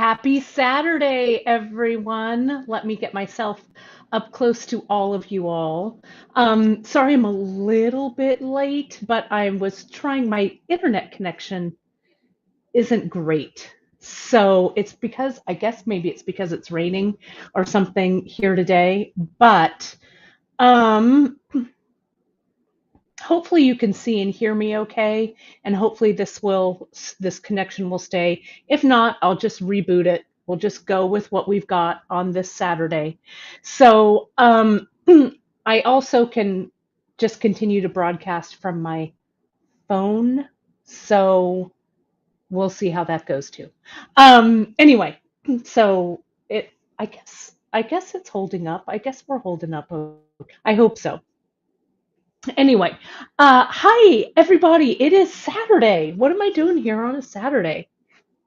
Happy Saturday, everyone. Let me get myself up close to all of you all. Sorry I'm a little bit late, but I was trying my internet connection isn't great. So it's because, I guess maybe it's because it's raining or something here today, but um, hopefully you can see and hear me okay, and hopefully this connection will stay. If not, I'll just reboot it. We'll just go with what we've got on this Saturday. So I also can just continue to broadcast from my phone. So we'll see how that goes too. Anyway, so it I guess it's holding up. I guess we're holding up. I hope so. Anyway, hi everybody. It is Saturday. What am I doing here on a Saturday?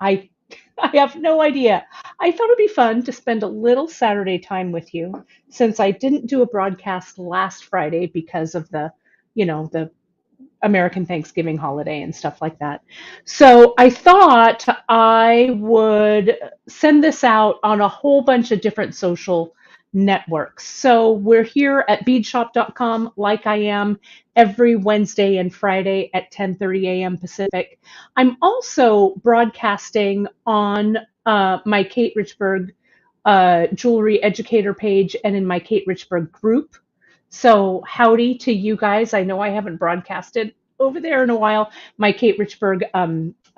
I I have no idea. I thought it'd be fun to spend a little Saturday time with you since I didn't do a broadcast last Friday because of the American Thanksgiving holiday and stuff like that. So I thought I would send this out on a whole bunch of different social networks. So we're here at beadshop.com like I am every Wednesday and Friday at 10:30 a.m. Pacific. I'm also broadcasting on my Kate Richburg jewelry educator page and in my Kate Richburg group. So howdy to you guys. I know I haven't broadcasted over there in a while. My Kate Richburg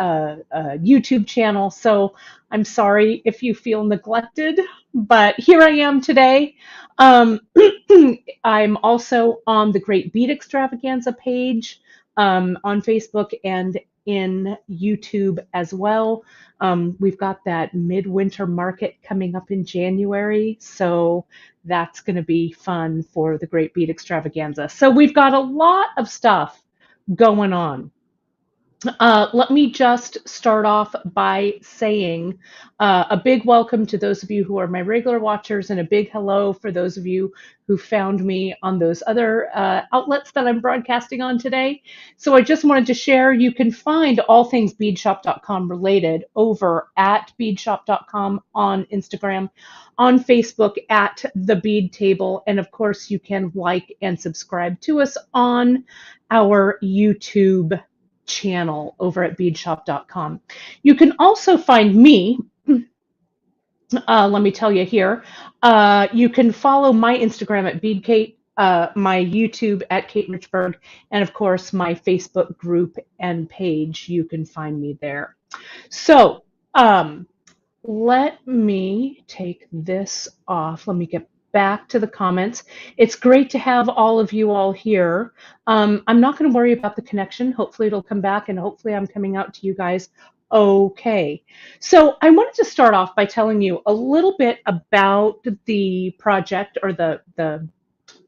YouTube channel. So I'm sorry if you feel neglected, but here I am today. Um, I'm also on the Great Bead Extravaganza page on Facebook and in YouTube as well. We've got that midwinter market coming up in January, so that's going to be fun for the Great Bead Extravaganza. So we've got a lot of stuff going on. Let me just start off by saying a big welcome to those of you who are my regular watchers, and a big hello for those of you who found me on those other outlets that I'm broadcasting on today. So I just wanted to share you can find all things beadshop.com related over at beadshop.com on Instagram, on Facebook at The Bead Table, and of course you can like and subscribe to us on our YouTube channel over at beadshop.com. You can also find me, let me tell you here, you can follow my Instagram at BeadKate, my YouTube at Kate Richburg, and of course my Facebook group and page. You can find me there. So let me take this off. Let me get back to the comments. It's great to have all of you all here. I'm not going to worry about the connection. Hopefully it'll come back, and hopefully I'm coming out to you guys okay. So I wanted to start off by telling you a little bit about the project, or the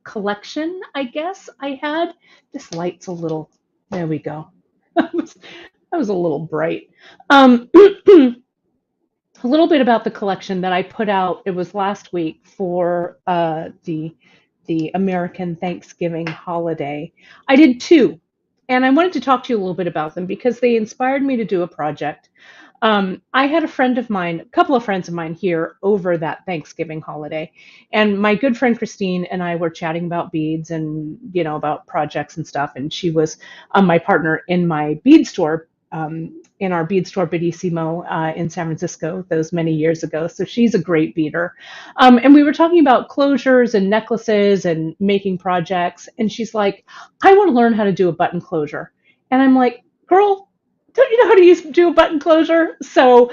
collection, I guess I had. This light's a little, there we go. That was a little bright. Um, a little bit about the collection that I put out. It was last week for the American Thanksgiving holiday. I did two, and I wanted to talk to you a little bit about them because they inspired me to do a project. I had a friend of mine, a couple of friends of mine here over that Thanksgiving holiday, and my good friend Christine and I were chatting about beads and about projects and stuff. And she was my partner in my bead store, in our bead store Bellissimo in San Francisco those many years ago. So she's a great beader. And we were talking about closures and necklaces and making projects. And she's like, I want to learn how to do a button closure. And I'm like, girl, don't you know how to do a button closure? So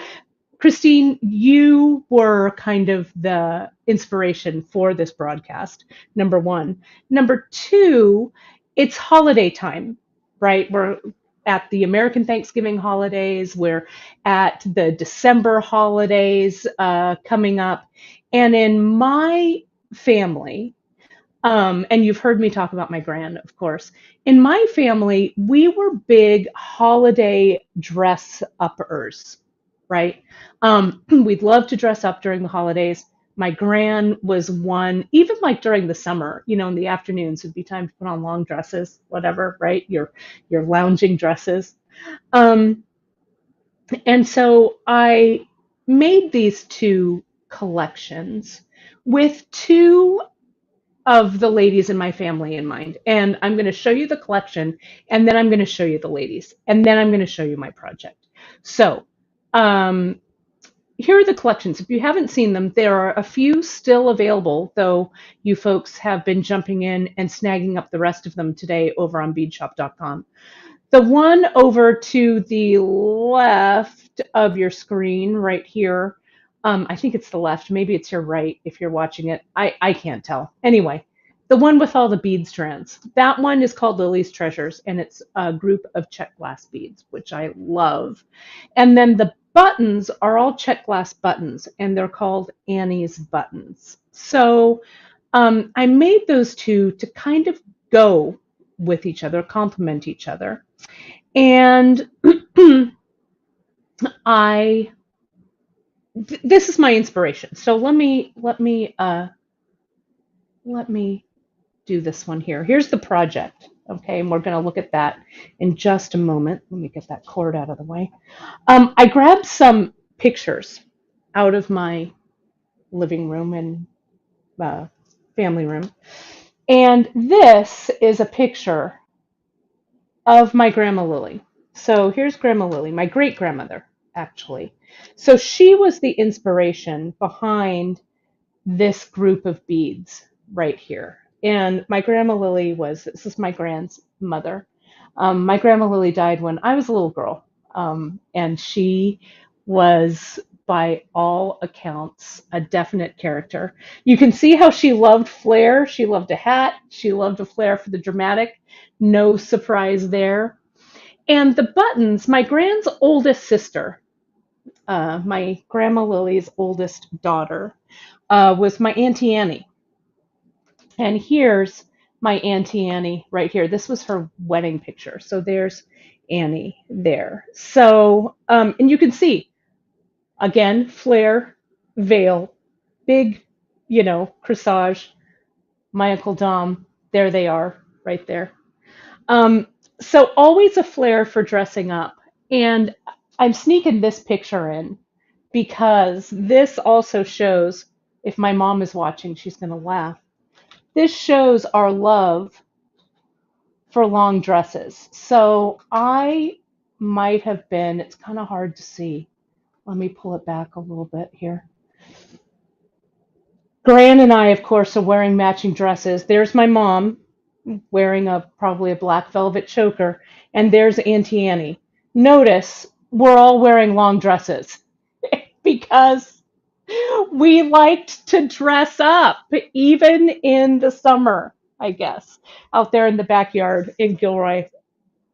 Christine, you were kind of the inspiration for this broadcast, number one. Number two, it's holiday time, right? We're at the American Thanksgiving holidays. We're at the December holidays coming up. And in my family, and you've heard me talk about my grand, of course. In my family, we were big holiday dress uppers, right? We'd love to dress up during the holidays. My gran was one, even like during the summer, in the afternoons would be time to put on long dresses, whatever, right? Your lounging dresses. Um, and so I made these two collections with two of the ladies in my family in mind. And I'm going to show you the collection, and then I'm going to show you the ladies, and then I'm going to show you my project. So um, here are the collections. If you haven't seen them, there are a few still available, though you folks have been jumping in and snagging up the rest of them today over on beadshop.com. The one over to the left of your screen right here, I think it's the left, maybe it's your right if you're watching it. I can't tell. Anyway, the one with all the bead strands, that one is called Lily's Treasures, and it's a group of Czech Glass beads, which I love. And then the buttons are all Czech Glass buttons, and they're called Annie's buttons. So I made those two to kind of go with each other, complement each other. And this is my inspiration. So let me do this one here. Here's the project, okay, and we're going to look at that in just a moment. Let me get that cord out of the way. I grabbed some pictures out of my living room and family room, and this is a picture of my Grandma Lily. So here's Grandma Lily, my great grandmother, actually. So she was the inspiration behind this group of beads right here. And my Grandma Lily this is my grandmother. My Grandma Lily died when I was a little girl. And she was, by all accounts, a definite character. You can see how she loved flair. She loved a hat. She loved a flair for the dramatic. No surprise there. And the buttons, my grand's oldest sister, my Grandma Lily's oldest daughter, was my Auntie Annie. And here's my Auntie Annie right here. This was her wedding picture. So there's Annie there. So, and you can see, again, flare, veil, big, corsage, my Uncle Dom. There they are, right there. So always a flair for dressing up. And I'm sneaking this picture in because this also shows, if my mom is watching, she's going to laugh. This shows our love for long dresses. So I might have been, it's kind of hard to see. Let me pull it back a little bit here. Gran and I, of course, are wearing matching dresses. There's my mom wearing probably a black velvet choker, and there's Auntie Annie. Notice we're all wearing long dresses because we liked to dress up, even in the summer, I guess, out there in the backyard in Gilroy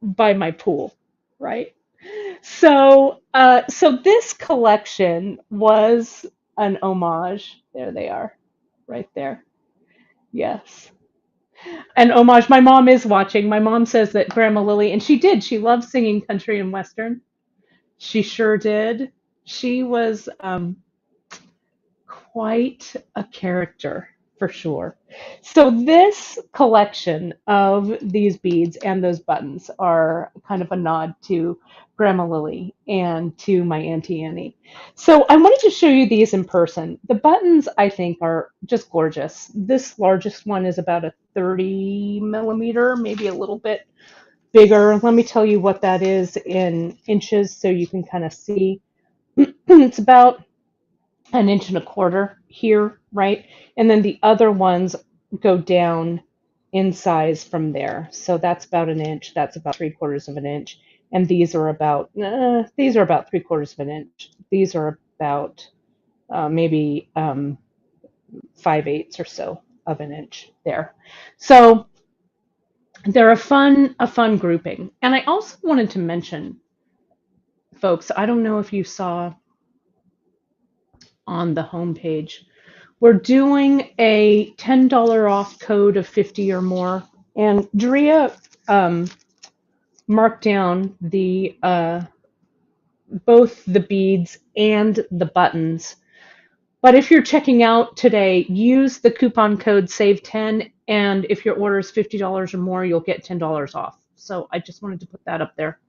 by my pool, right? So, so this collection was an homage. There they are, right there. Yes. An homage. My mom is watching. My mom says that Grandma Lily, and she did, she loved singing country and western. She sure did. She was quite a character for sure. So this collection of these beads and those buttons are kind of a nod to Grandma Lily and to my Auntie Annie. So I wanted to show you these in person. The buttons, I think, are just gorgeous. This largest one is about a 30 millimeter, maybe a little bit bigger. Let me tell you what that is in inches so you can kind of see. It's about an inch and a quarter here, right? And then the other ones go down in size from there. So that's about an inch. That's about 3/4 of an inch. And these are about 3/4 of an inch. These are about maybe 5/8 or so of an inch there. So they're a fun grouping. And I also wanted to mention, folks, I don't know if you saw on the homepage, we're doing a $10 off code of 50 or more. And Drea marked down the both the beads and the buttons. But if you're checking out today, use the coupon code SAVE10, and if your order is $50 or more, you'll get $10 off. So I just wanted to put that up there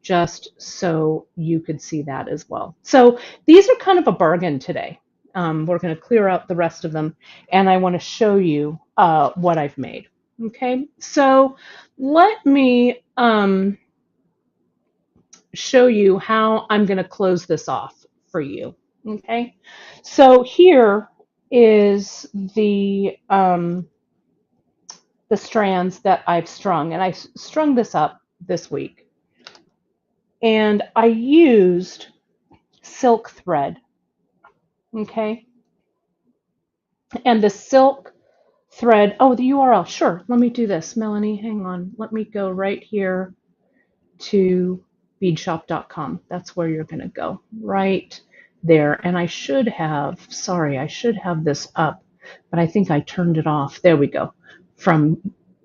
just so you could see that as well. So these are kind of a bargain today. We're going to clear out the rest of them, and I want to show you what I've made. Okay, so let me show you how I'm going to close this off for you. Okay, so here is the strands that I've strung, and I strung this up this week, and I used silk thread. Okay, and the silk thread, oh, the URL, sure, let me do this, Melanie, hang on, let me go right here to beadshop.com. That's where you're going to go, right there. And I should have, sorry, I should have this up, but I think I turned it off. There we go, from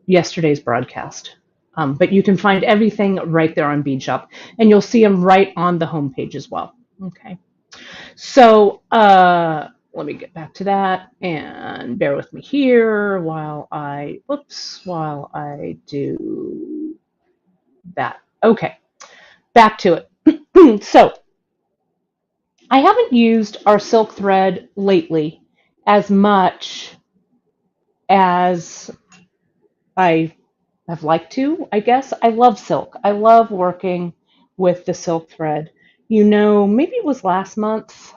yesterday's broadcast. But you can find everything right there on Beadshop, and you'll see them right on the homepage as well. Okay, so let me get back to that, and bear with me here while I do that. Okay, back to it. So I haven't used our silk thread lately as much as I have liked to, I guess. I love silk. I love working with the silk thread. You know, maybe it was last month,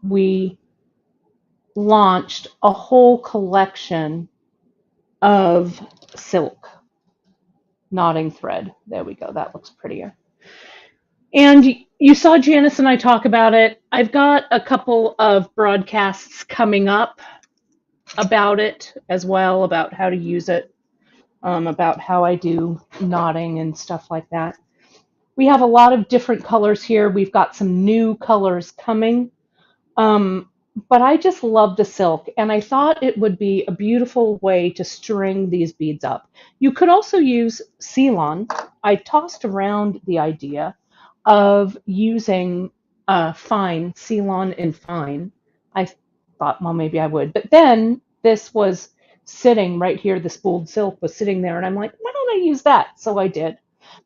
we launched a whole collection of silk knotting thread. There we go. That looks prettier. And you saw Janice and I talk about it. I've got a couple of broadcasts coming up about it as well, about how to use it, about how I do knotting and stuff like that. We have a lot of different colors here. We've got some new colors coming. But I just love the silk, and I thought it would be a beautiful way to string these beads up. You could also use Ceylon. I tossed around the idea of using fine, Ceylon and fine. I thought, well, maybe I would. But then this was sitting right here, the spooled silk was sitting there, and I'm like, why don't I use that? So I did.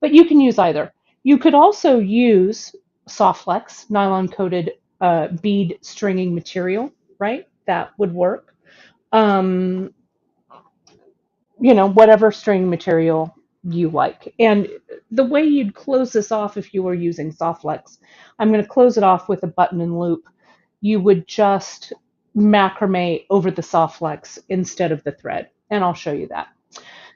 But you can use either. You could also use soft flex, nylon coated bead stringing material, right? That would work. You know, whatever string material you like. And the way you'd close this off if you were using soft flex, I'm going to close it off with a button and loop. You would just macrame over the soft flex instead of the thread. And I'll show you that.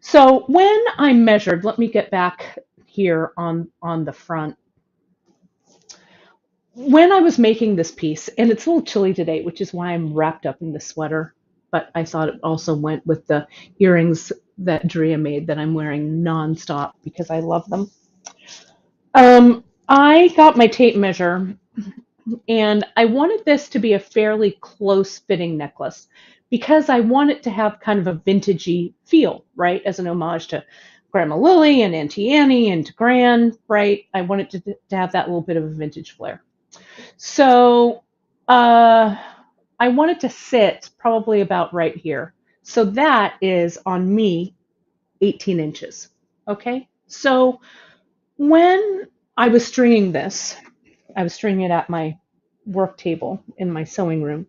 So when I measured, let me get back here on the front. When I was making this piece, and it's a little chilly today, which is why I'm wrapped up in the sweater, but I thought it also went with the earrings that Drea made that I'm wearing nonstop because I love them. I got my tape measure, and I wanted this to be a fairly close fitting necklace because I want it to have kind of a vintagey feel, right? As an homage to Grandma Lily and Auntie Annie and to Gran, right? I want it to have that little bit of a vintage flair. So I want it to sit probably about right here. So that is on me 18 inches. Okay. So when I was stringing this, I was stringing it at my work table in my sewing room.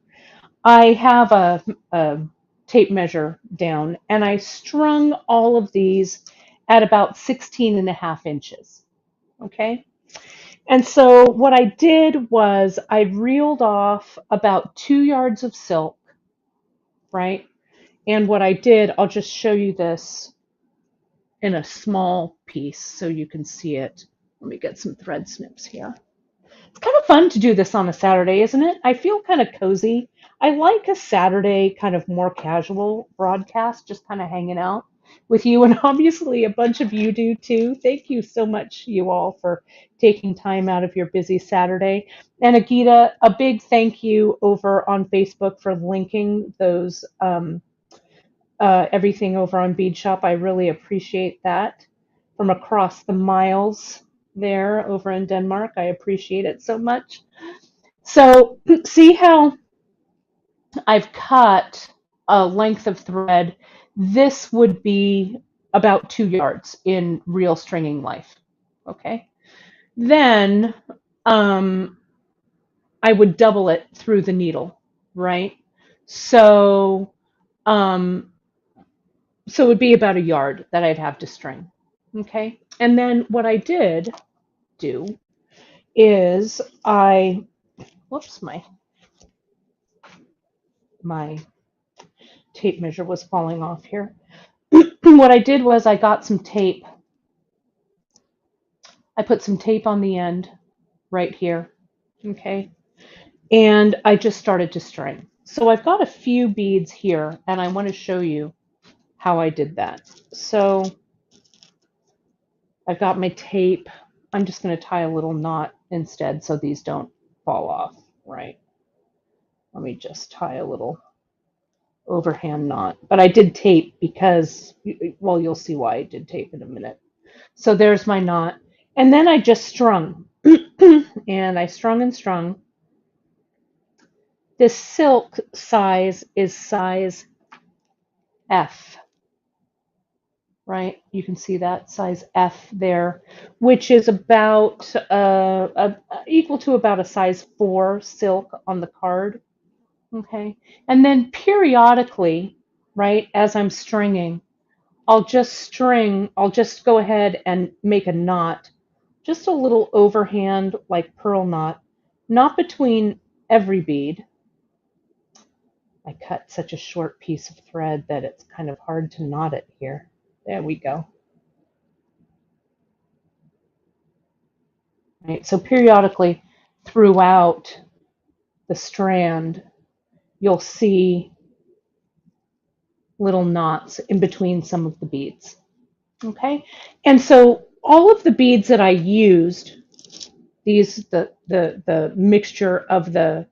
I have a tape measure down, and I strung all of these at about 16.5 inches. Okay. And so what I did was I reeled off about 2 yards of silk, right? And what I did, I'll just show you this in a small piece so you can see it. Let me get some thread snips here. It's kind of fun to do this on a Saturday, isn't it? I feel kind of cozy. I like a Saturday kind of more casual broadcast, just kind of hanging out with you, and obviously a bunch of you do too. Thank you so much, you all, for taking time out of your busy Saturday. And Agita, a big thank you over on Facebook for linking those everything over on Bead Shop. I really appreciate that. From across the miles there over in Denmark, I appreciate it so much. So see how I've cut a length of thread. This would be about 2 yards in real stringing life. Okay. Then I would double it through the needle, right? So um, so it would be about a yard that I'd have to string. Okay. And then what I did do is whoops, my tape measure was falling off here. What I did was I got some tape. I put some tape on the end right here. Okay. And I just started to string. So I've got a few beads here and I want to show you how I did that. So I've got my tape. I'm just going to tie a little knot instead so these don't fall off, right? Let me just tie a little overhand knot. But I did tape because, well, you'll see why I did tape in a minute. So there's my knot. And then I just strung. And I strung and strung. This silk size is size F, right? You can see that size F there, which is about equal to about a size 4 silk on the card. Okay. And then periodically, right, as I'm stringing, I'll just go ahead and make a knot, just a little overhand like pearl knot, not between every bead. I cut such a short piece of thread that it's kind of hard to knot it here. There we go. Right, so periodically throughout the strand, you'll see little knots in between some of the beads. Okay, and so all of the beads that I used, the mixture of the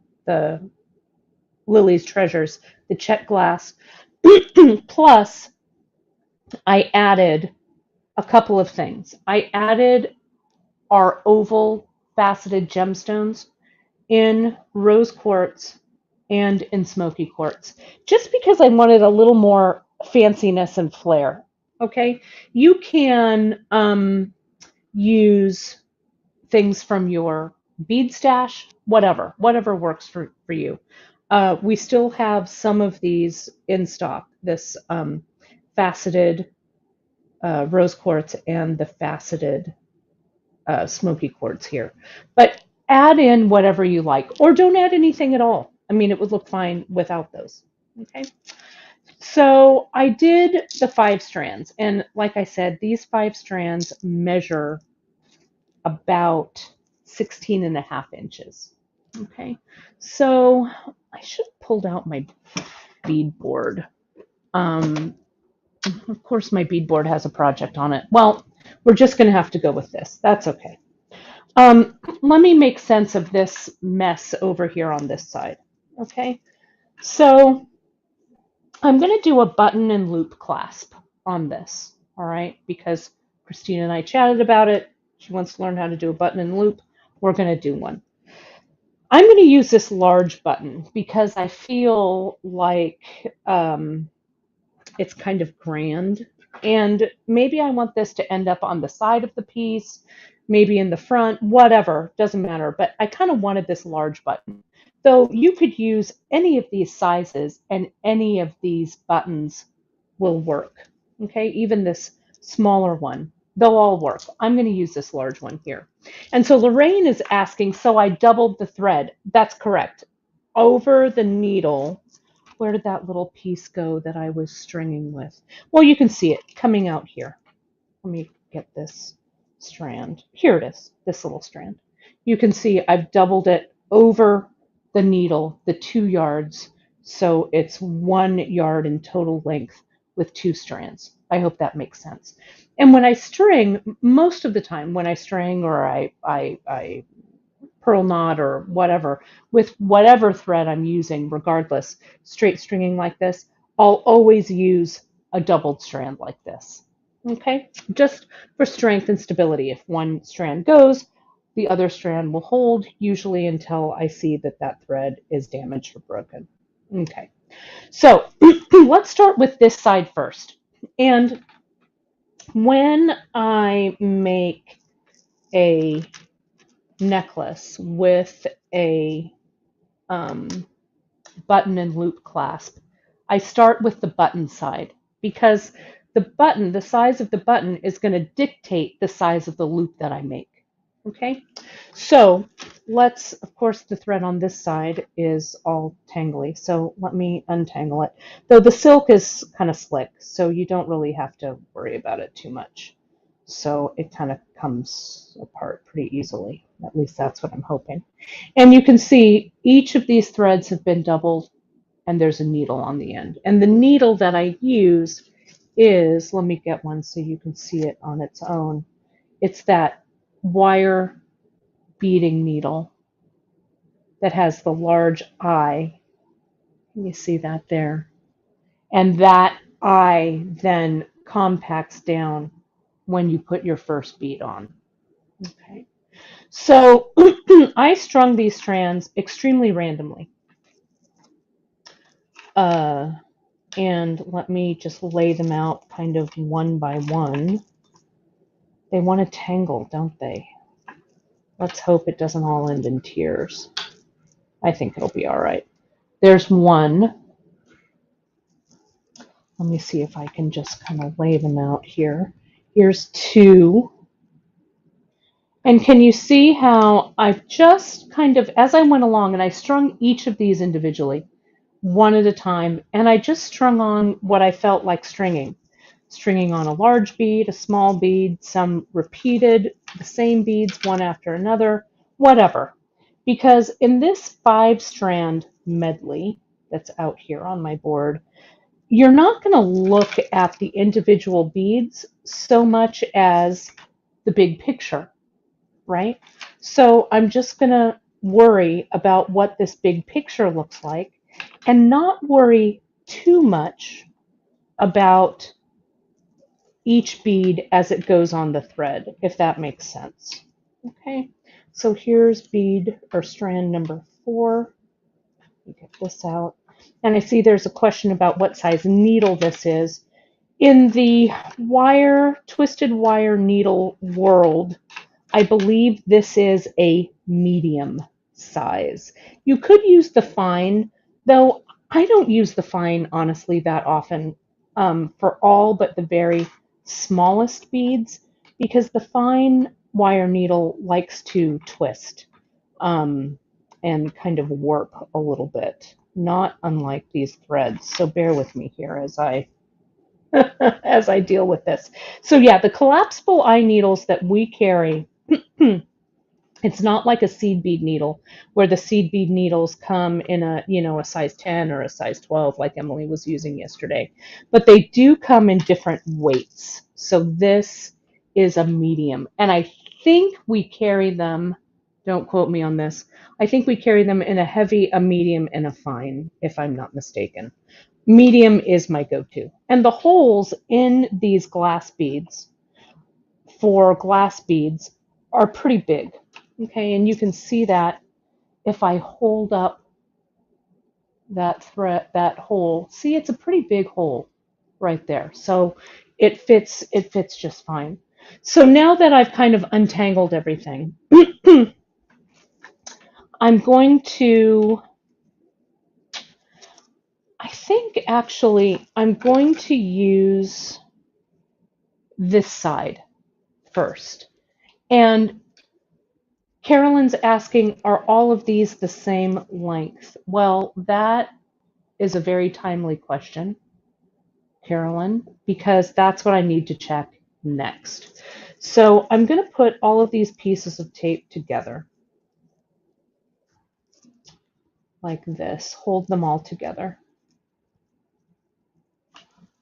Lily's Treasures, the Czech Glass, plus I added a couple of things. I added our oval faceted gemstones in rose quartz and in smoky quartz, just because I wanted a little more fanciness and flair. Okay, you can use things from your bead stash, whatever works for you. We still have some of these in stock, this faceted rose quartz and the faceted smoky quartz here. But add in whatever you like, or don't add anything at all. I mean, it would look fine without those. Okay. So I did the 5 strands, and like I said, these 5 strands measure about 16.5 inches. Okay, so I should have pulled out my bead board. Of course, my bead board has a project on it. Well, we're just going to have to go with this. That's okay. Let me make sense of this mess over here on this side. Okay, so I'm going to do a button and loop clasp on this. All right, because Christina and I chatted about it. She wants to learn how to do a button and loop. We're going to do one. I'm going to use this large button because I feel like it's kind of grand. And maybe I want this to end up on the side of the piece, maybe in the front, whatever, doesn't matter. But I kind of wanted this large button. Though you could use any of these sizes and any of these buttons will work. Okay, even this smaller one, they'll all work. I'm going to use this large one here. And so Lorraine is asking, so I doubled the thread. That's correct. Over the needle, where did that little piece go that I was stringing with? Well, you can see it coming out here. Let me get this strand. Here it is, this little strand. You can see I've doubled it over the needle, the 2 yards, so it's 1 yard in total length with 2 strands. I hope that makes sense. And when I string, most of the time when I string or I pearl knot or whatever, with whatever thread I'm using, regardless, straight stringing like this, I'll always use a doubled strand like this. Okay, just for strength and stability. If one strand goes, the other strand will hold, usually until I see that that thread is damaged or broken. Okay, so let's start with this side first. And when I make a necklace with a um, button and loop clasp, I start with the button side because the size of the button is going to dictate the size of the loop that I make. Okay, so let's, of course, the thread on this side is all tangly, so let me untangle it. Though the silk is kind of slick, so you don't really have to worry about it too much. So it kind of comes apart pretty easily. At least that's what I'm hoping. And you can see each of these threads have been doubled and there's a needle on the end. And the needle that I use is, let me get one so you can see it on its own. It's that wire beading needle that has the large eye. Can you see that there? And that eye then compacts down when you put your first bead on. Okay. So I strung these strands extremely randomly. And let me just lay them out kind of one by one. They want to tangle, don't they? Let's hope it doesn't all end in tears. I think it'll be all right. There's one. Let me see if I can just kind of lay them out here. Here's two. And can you see how I've just kind of, as I went along, and I strung each of these individually, one at a time, and I just strung on what I felt like stringing. Stringing on a large bead, a small bead, some repeated, the same beads one after another, whatever. Because in this 5-strand medley that's out here on my board, you're not going to look at the individual beads so much as the big picture, right? So I'm just going to worry about what this big picture looks like and not worry too much about each bead as it goes on the thread, if that makes sense. Okay, so here's bead or strand number 4. Let me get this out. And I see there's a question about what size needle this is. In the twisted wire needle world, I believe this is a medium size. You could use the fine, though I don't use the fine, honestly, that often for all but the very smallest beads, because the fine wire needle likes to twist and kind of warp a little bit, not unlike these threads. So bear with me here as I as I deal with this. So yeah, the collapsible eye needles that we carry, it's not like a seed bead needle where the seed bead needles come in a size 10 or a size 12 like Emily was using yesterday, but they do come in different weights. So this is a medium, and I think we carry them, don't quote me on this, I think we carry them in a heavy, a medium, and a fine, if I'm not mistaken. Medium is my go-to. And the holes in these glass beads for glass beads are pretty big. Okay, and you can see that if I hold up that thread, that hole. See, it's a pretty big hole right there. So it fits just fine. So now that I've kind of untangled everything, I'm going to, I think actually I'm going to use this side first. And Carolyn's asking, are all of these the same length? Well, that is a very timely question, Carolyn, because that's what I need to check next. So I'm going to put all of these pieces of tape together like this, hold them all together.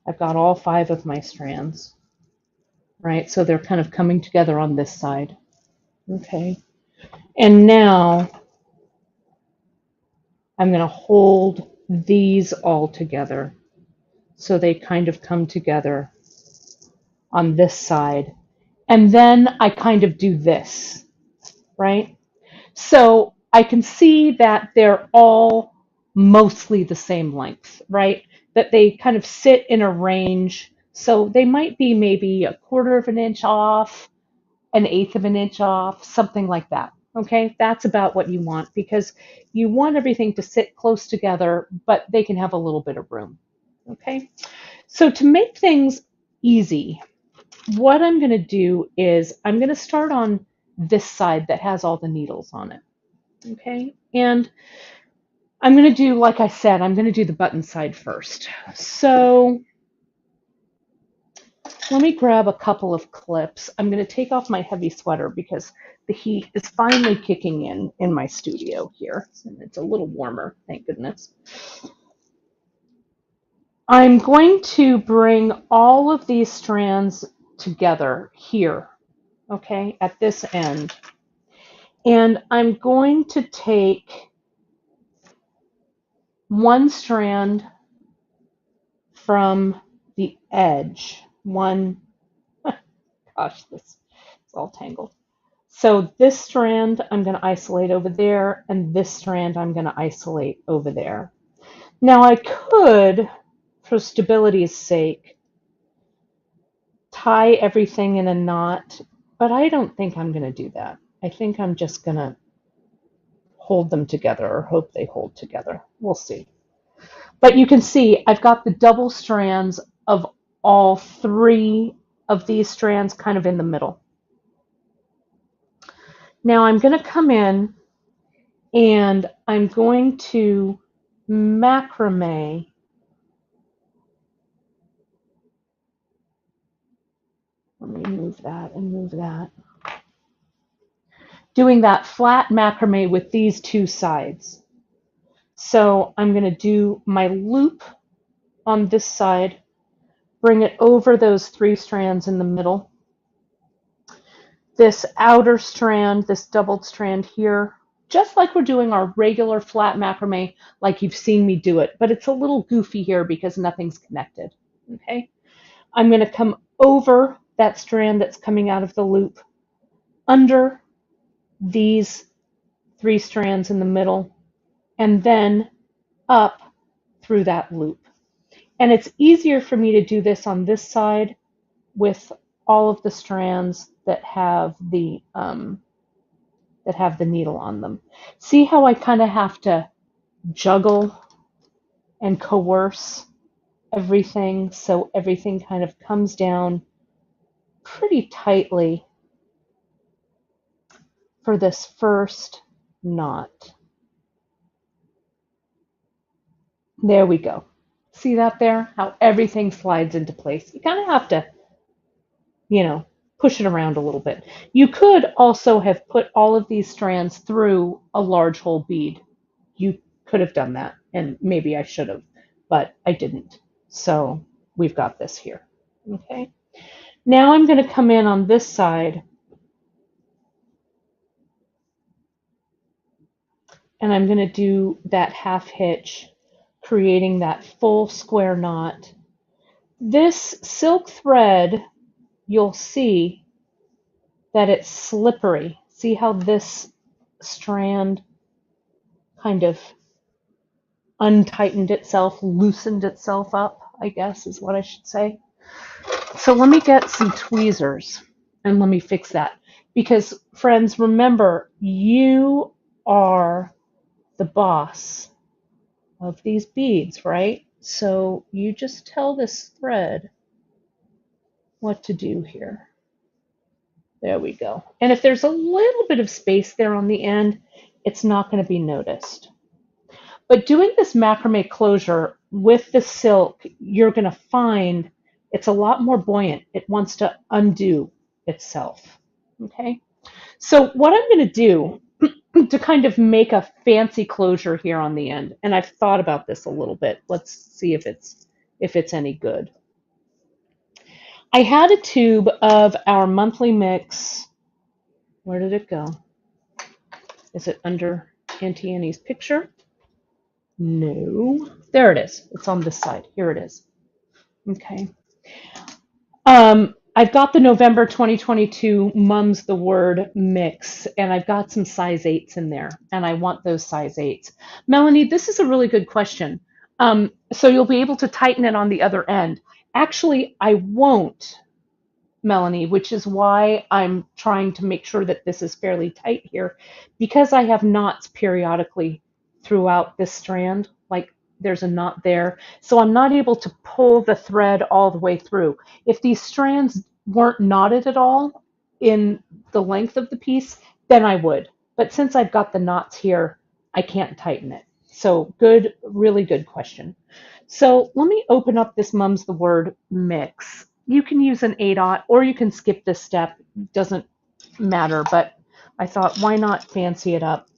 I've got all 5 of my strands, right? So they're kind of coming together on this side. Okay. And now I'm going to hold these all together so they kind of come together on this side. And then I kind of do this, right? So I can see that they're all mostly the same length, right? That they kind of sit in a range. So they might be maybe 1/4 of an inch off, 1/8 of an inch off, something like that. Okay, that's about what you want because you want everything to sit close together, but they can have a little bit of room. Okay, so to make things easy, what I'm going to do is I'm going to start on this side that has all the needles on it. Okay, and I'm going to do, like I said, I'm going to do the button side first. So let me grab a couple of clips. I'm going to take off my heavy sweater because the heat is finally kicking in my studio here. And it's a little warmer, thank goodness. I'm going to bring all of these strands together here, okay, at this end. And I'm going to take one strand from the edge. Gosh, this is all tangled. So this strand I'm going to isolate over there, and this strand I'm going to isolate over there. Now I could, for stability's sake, tie everything in a knot, but I don't think I'm going to do that. I think I'm just going to hold them together or hope they hold together. We'll see. But you can see I've got the double strands of all three of these strands kind of in the middle. Now I'm going to come in and I'm going to macrame. Let me move that and move that. Doing that flat macrame with these two sides. So I'm going to do my loop on this side, bring it over those three strands in the middle. This outer strand, this doubled strand here, just like we're doing our regular flat macrame, like you've seen me do it, but it's a little goofy here because nothing's connected. Okay, I'm going to come over that strand that's coming out of the loop, under these three strands in the middle, and then up through that loop. And it's easier for me to do this on this side with all of the strands that have the needle on them. See how I kind of have to juggle and coerce everything so everything kind of comes down pretty tightly for this first knot. There we go. See that there? How everything slides into place. You kind of have to, push it around a little bit. You could also have put all of these strands through a large hole bead. You could have done that, and maybe I should have, but I didn't. So we've got this here. Okay. Now I'm going to come in on this side, and I'm going to do that half hitch, creating that full square knot. This silk thread, you'll see that it's slippery. See how this strand kind of untightened itself, loosened itself up, I guess is what I should say. So let me get some tweezers and let me fix that. Because friends, remember, you are the boss of these beads, right? So you just tell this thread what to do here. There we go. And if there's a little bit of space there on the end, it's not going to be noticed. But doing this macrame closure with the silk, you're going to find it's a lot more buoyant. It wants to undo itself. Okay. So what I'm going to do to kind of make a fancy closure here on the end, and I've thought about this a little bit. Let's see if it's any good. I had a tube of our monthly mix. Where did it go? Is it under Auntie Annie's picture? No. There it is. It's on this side. Here it is. Okay. I've got the November 2022 Mum's the Word mix, and I've got some size 8s in there, and I want those size 8s. Melanie, this is a really good question. So you'll be able to tighten it on the other end. Actually, I won't Melanie, which is why I'm trying to make sure that this is fairly tight here, because I have knots periodically throughout this strand, like there's a knot there. So I'm not able to pull the thread all the way through. If these strands weren't knotted at all in the length of the piece, then I would. But since I've got the knots here, I can't tighten it. So good, really good question. So let me open up this Mum's the Word mix. You can use an 8/0 or you can skip this step. Doesn't matter, but I thought, why not fancy it up?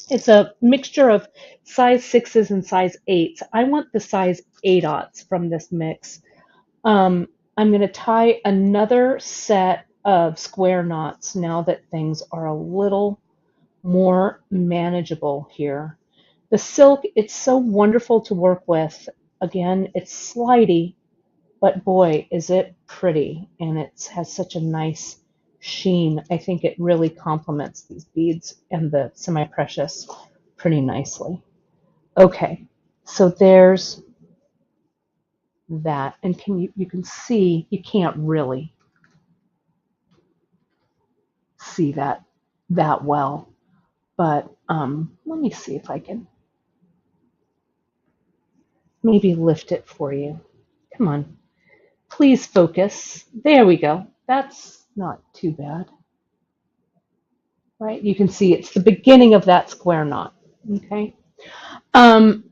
It's a mixture of size 6s and size 8s. I want the size 8/0 from this mix. I'm going to tie another set of square knots now that things are a little more manageable here. The silk, it's so wonderful to work with. Again, it's slidey, but boy, is it pretty. And it has such a nice sheen. I think it really complements these beads and the semi-precious pretty nicely. Okay, so there's that. And you can see, you can't really see that well. But let me see if I can maybe lift it for you. Come on. Please focus. There we go. That's not too bad, right? You can see it's the beginning of that square knot, okay? Um,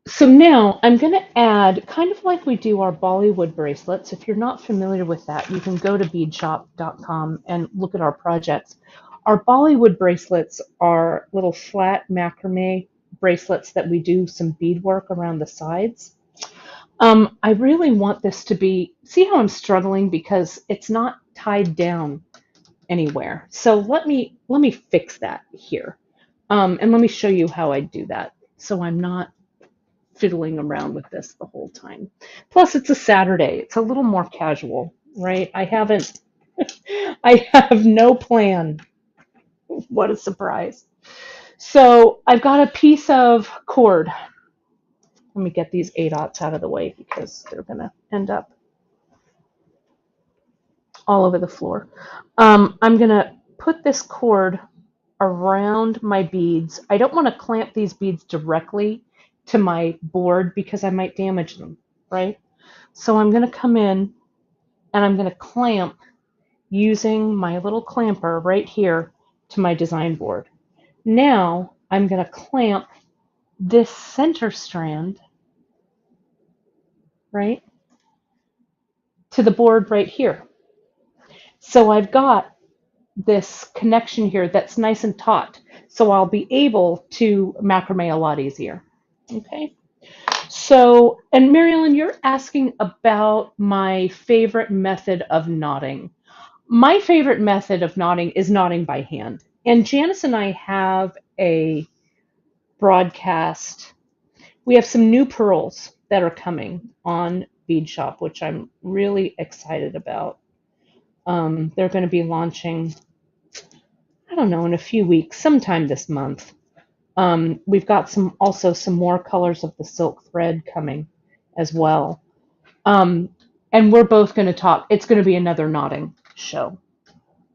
so now I'm going to add, kind of like we do our Bollywood bracelets. If you're not familiar with that, you can go to beadshop.com and look at our projects. Our Bollywood bracelets are little flat macrame bracelets that we do some beadwork around the sides. I really want this to be, see how I'm struggling because it's not tied down anywhere. So let me fix that here. And let me show you how I do that. So I'm not fiddling around with this the whole time. Plus it's a Saturday. It's a little more casual, right? I have no plan. What a surprise. So I've got a piece of cord. Let me get these 8/0 out of the way because they're going to end up all over the floor. I'm going to put this cord around my beads. I don't want to clamp these beads directly to my board because I might damage them, right? So I'm going to come in and I'm going to clamp using my little clamper right here to my design board. Now I'm going to clamp this center strand, right, to the board right here. So I've got this connection here that's nice and taut. So I'll be able to macrame a lot easier. Okay. So, and Mary Ellen, you're asking about my favorite method of knotting. My favorite method of knotting is knotting by hand. And Janice and I have a broadcast. We have some new pearls that are coming on Bead Shop, which I'm really excited about. They're going to be launching, I don't know, in a few weeks, sometime this month. We've got also some more colors of the silk thread coming as well. And we're both going to talk. It's going to be another knotting show.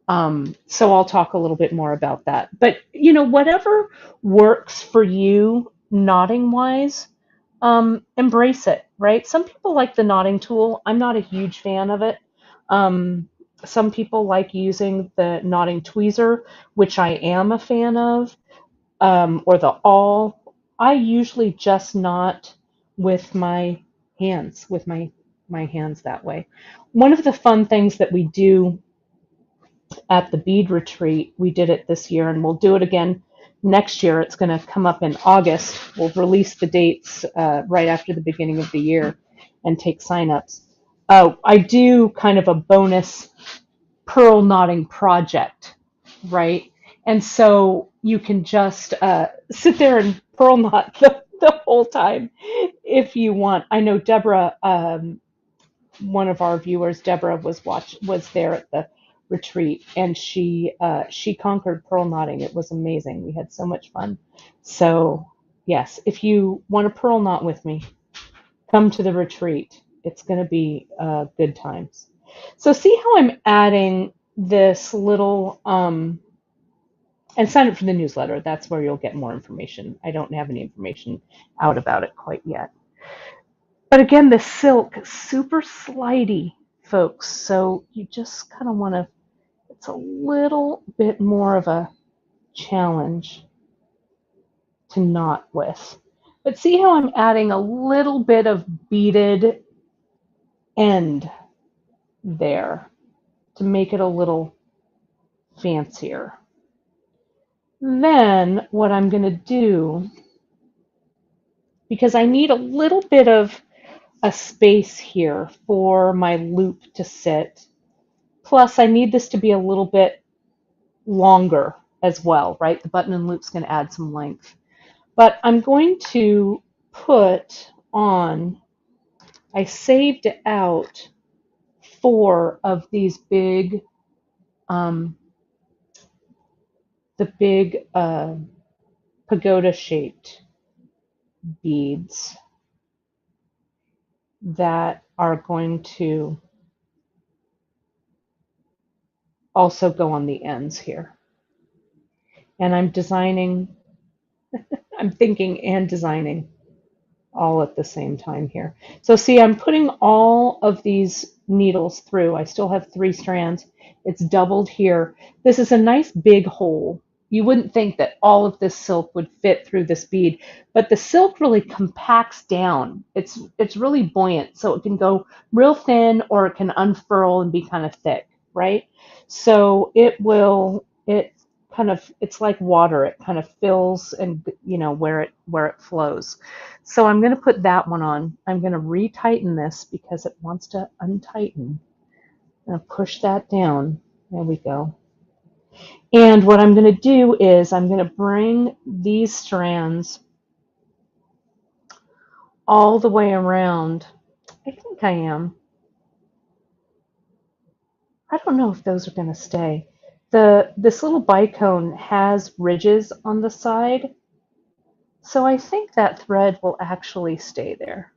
So I'll talk a little bit more about that. But, you know, whatever works for you knotting wise, embrace it, right? Some people like the knotting tool. I'm not a huge fan of it. Some people like using the knotting tweezer, which I am a fan of, or the awl. I usually just knot with my hands, with my hands that way. One of the fun things that we do at the bead retreat, we did it this year and we'll do it again next year. It's going to come up in August. We'll release the dates right after the beginning of the year and take signups. I do kind of a bonus pearl knotting project, right? And so you can just sit there and pearl knot the whole time if you want. I know Deborah, one of our viewers, Deborah was there at the retreat, and she conquered pearl knotting. It was amazing. We had so much fun. So Yes, if you want a pearl knot with me, come to the retreat. It's going to be good times. So see how I'm adding this little, and sign up for the newsletter. That's where you'll get more information. I don't have any information out about it quite yet. But again, the silk, super slidey, folks. So you just kind of want to, it's a little bit more of a challenge to knot with. But see how I'm adding a little bit of beaded end there to make it a little fancier. Then what I'm going to do, because I need a little bit of a space here for my loop to sit, plus I need this to be a little bit longer as well, right? The button and loop's going to add some length. But I'm going to put on, I saved out 4 of these big, the big pagoda-shaped beads that are going to also go on the ends here. And I'm designing, I'm thinking and designing all at the same time here. So see, I'm putting all of these needles through. I still have 3 strands. It's doubled here. This is a nice big hole. You wouldn't think that all of this silk would fit through this bead, but the silk really compacts down. It's really buoyant, so it can go real thin or it can unfurl and be kind of thick, right? So it kind of, it's like water. It kind of fills and, you know, where it flows. So I'm going to put that one on. I'm going to retighten this because it wants to untighten. I'm going to push that down. There we go. And what I'm going to do is I'm going to bring these strands all the way around. I think I am. I don't know if those are going to stay. This little bicone has ridges on the side, so I think that thread will actually stay there.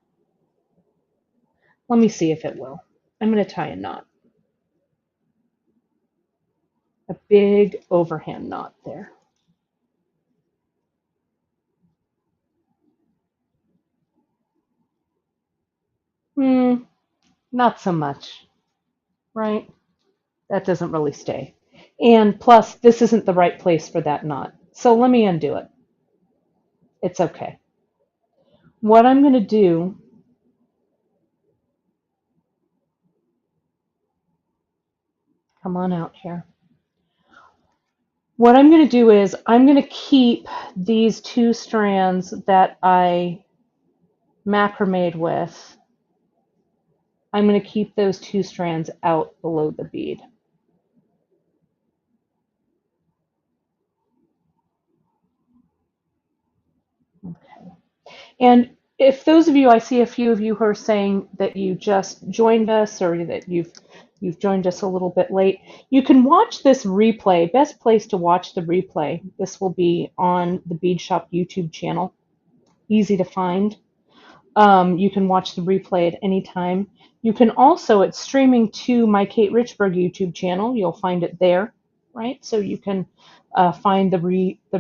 Let me see if it will. I'm going to tie a knot. A big overhand knot there. Not so much, right? That doesn't really stay. And plus, this isn't the right place for that knot. So let me undo it. It's okay. What I'm going to do, come on out here. What I'm going to do is I'm going to keep these 2 strands that I macrameed with. I'm going to keep those 2 strands out below the bead. Okay. And if those of you, I see a few of you who are saying that you just joined us or that you've joined us a little bit late, you can watch this replay. Best place to watch the replay. This will be on the Bead Shop YouTube channel. Easy to find. You can watch the replay at any time. You can also, it's streaming to my Kate Richburg YouTube channel. You'll find it there, right? So you can find the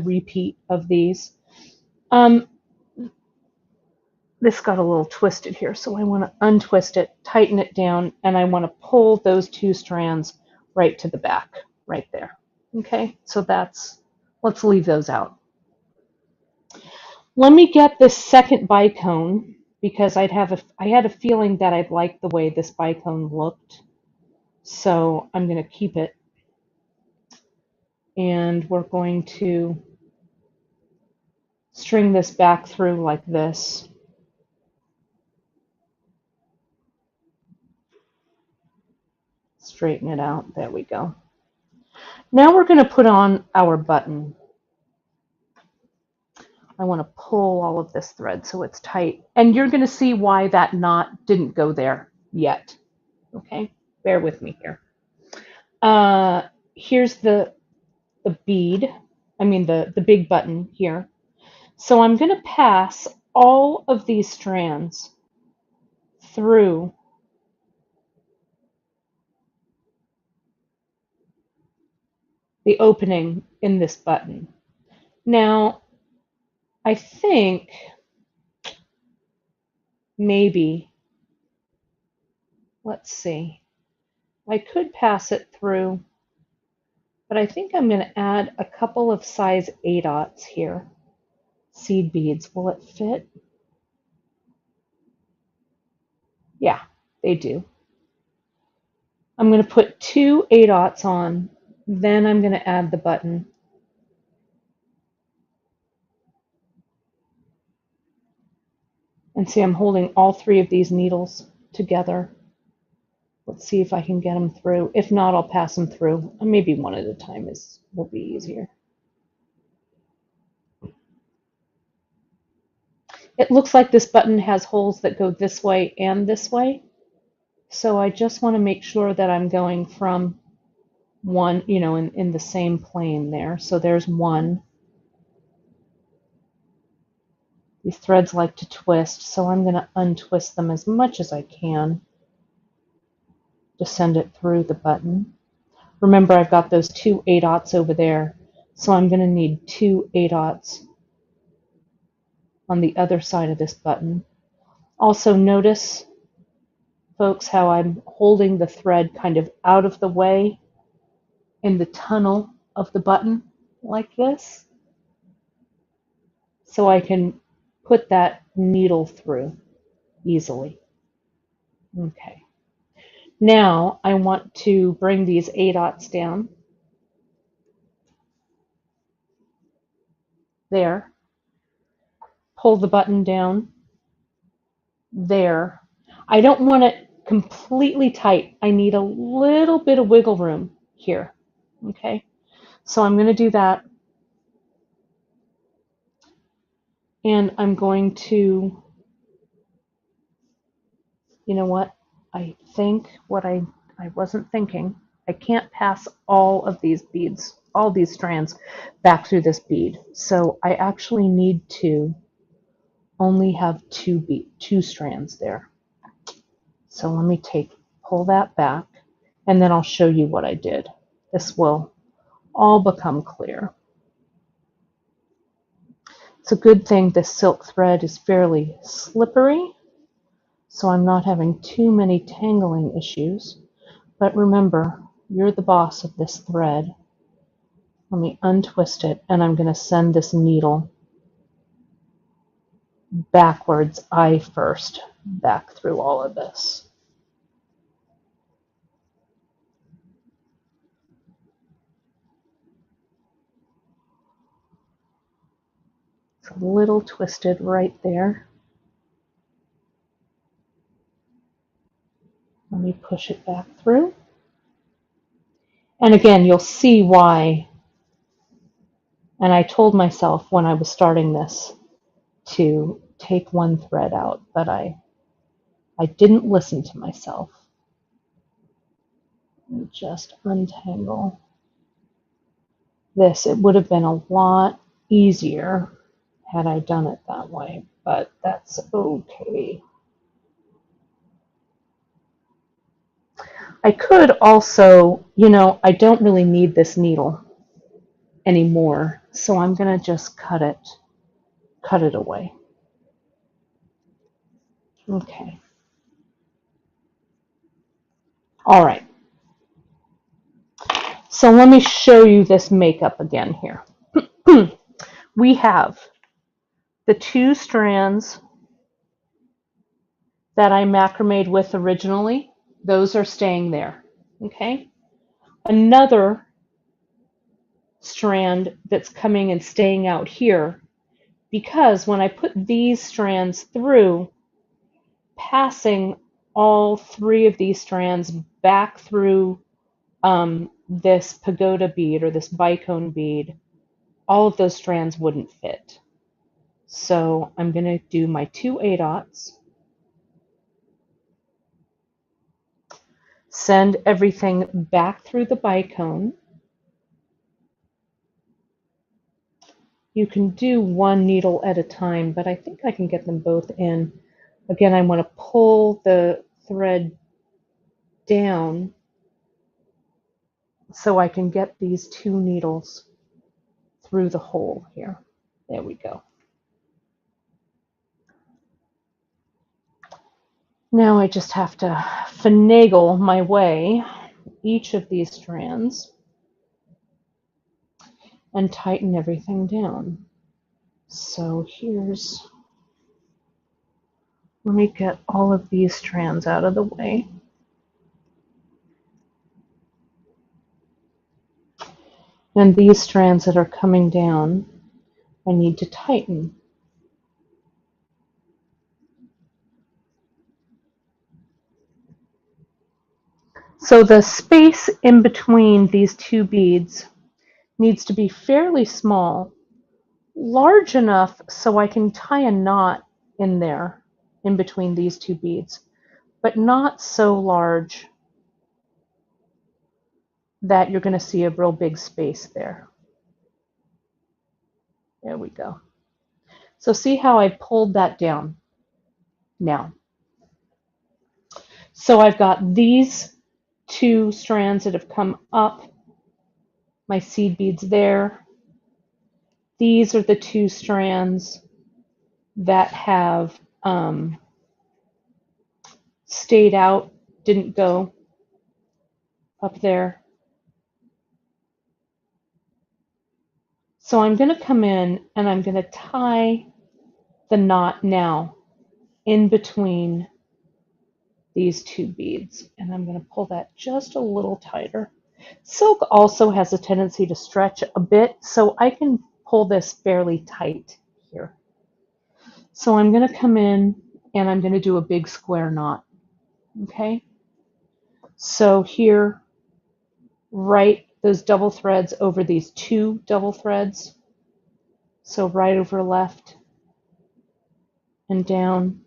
repeat of these. This got a little twisted here, so I want to untwist it, tighten it down, and I want to pull those 2 strands right to the back, right there. Okay, so let's leave those out. Let me get this second bicone because I had a feeling that I'd like the way this bicone looked. So I'm going to keep it. And we're going to string this back through like this. Straighten it out. There we go. Now we're going to put on our button. I want to pull all of this thread so it's tight. And you're going to see why that knot didn't go there yet. Okay, bear with me here. Here's the bead, I mean the big button here. So I'm going to pass all of these strands through the opening in this button. Now, I think maybe, let's see, I could pass it through, but I think I'm going to add a couple of size 8/0 here. Seed beads, will it fit? Yeah, they do. I'm going to put 2 8/0 on, then I'm going to add the button. And see, I'm holding all 3 of these needles together. Let's see if I can get them through. If not, I'll pass them through. Maybe one at a time will be easier. It looks like this button has holes that go this way and this way. So I just want to make sure that I'm going from one, in the same plane there. So there's one. These threads like to twist, so I'm going to untwist them as much as I can to send it through the button. Remember, I've got those 2 8/0 over there, so I'm going to need 2 8/0 on the other side of this button. Also notice, folks, how I'm holding the thread kind of out of the way in the tunnel of the button like this, so I can put that needle through easily. Okay. Now I want to bring these 8/0 down. There. Pull the button down. There. I don't want it completely tight. I need a little bit of wiggle room here. Okay. So I'm going to do that. And I'm going to, you know what? I think what I wasn't thinking, I can't pass all of these beads, all these strands back through this bead. So I actually need to only have two strands there. So let me pull that back, and then I'll show you what I did. This will all become clear. It's a good thing this silk thread is fairly slippery, so I'm not having too many tangling issues. But remember, you're the boss of this thread. Let me untwist it, and I'm going to send this needle backwards, eye first, back through all of this. It's a little twisted right there. Let me push it back through. And again, you'll see why. And I told myself when I was starting this to take one thread out, but I didn't listen to myself. And just untangle this. It would have been a lot easier had I done it that way, but that's okay. I could also, I don't really need this needle anymore, so I'm going to just cut it away. Okay. All right. So let me show you this makeup again here. We have the 2 strands that I macrameed with originally. Those are staying there. Okay. Another strand that's coming and staying out here, because when I put these strands through, passing all 3 of these strands back through this pagoda bead or this bicone bead, all of those strands wouldn't fit. So I'm going to do my 2 8/0, send everything back through the bicone, You can do one needle at a time, but I think I can get them both in. Again, I want to pull the thread down so I can get these two needles through the hole here. There we go. Now I just have to finagle my way each of these strands and tighten everything down. So let me get all of these strands out of the way. And these strands that are coming down, I need to tighten. So the space in between these two beads needs to be fairly small, large enough so I can tie a knot in there in between these two beads, but not so large that you're going to see a real big space there. There we go. So see how I pulled that down now. So I've got these two strands that have come up, my seed beads there. These are the two strands that have stayed out, didn't go up there. So I'm going to come in and I'm going to tie the knot now in between these two beads. And I'm going to pull that just a little tighter. Silk also has a tendency to stretch a bit, so I can pull this fairly tight here. So I'm going to come in and I'm going to do a big square knot. Okay? So here, right those double threads over these two double threads. So right over left and down,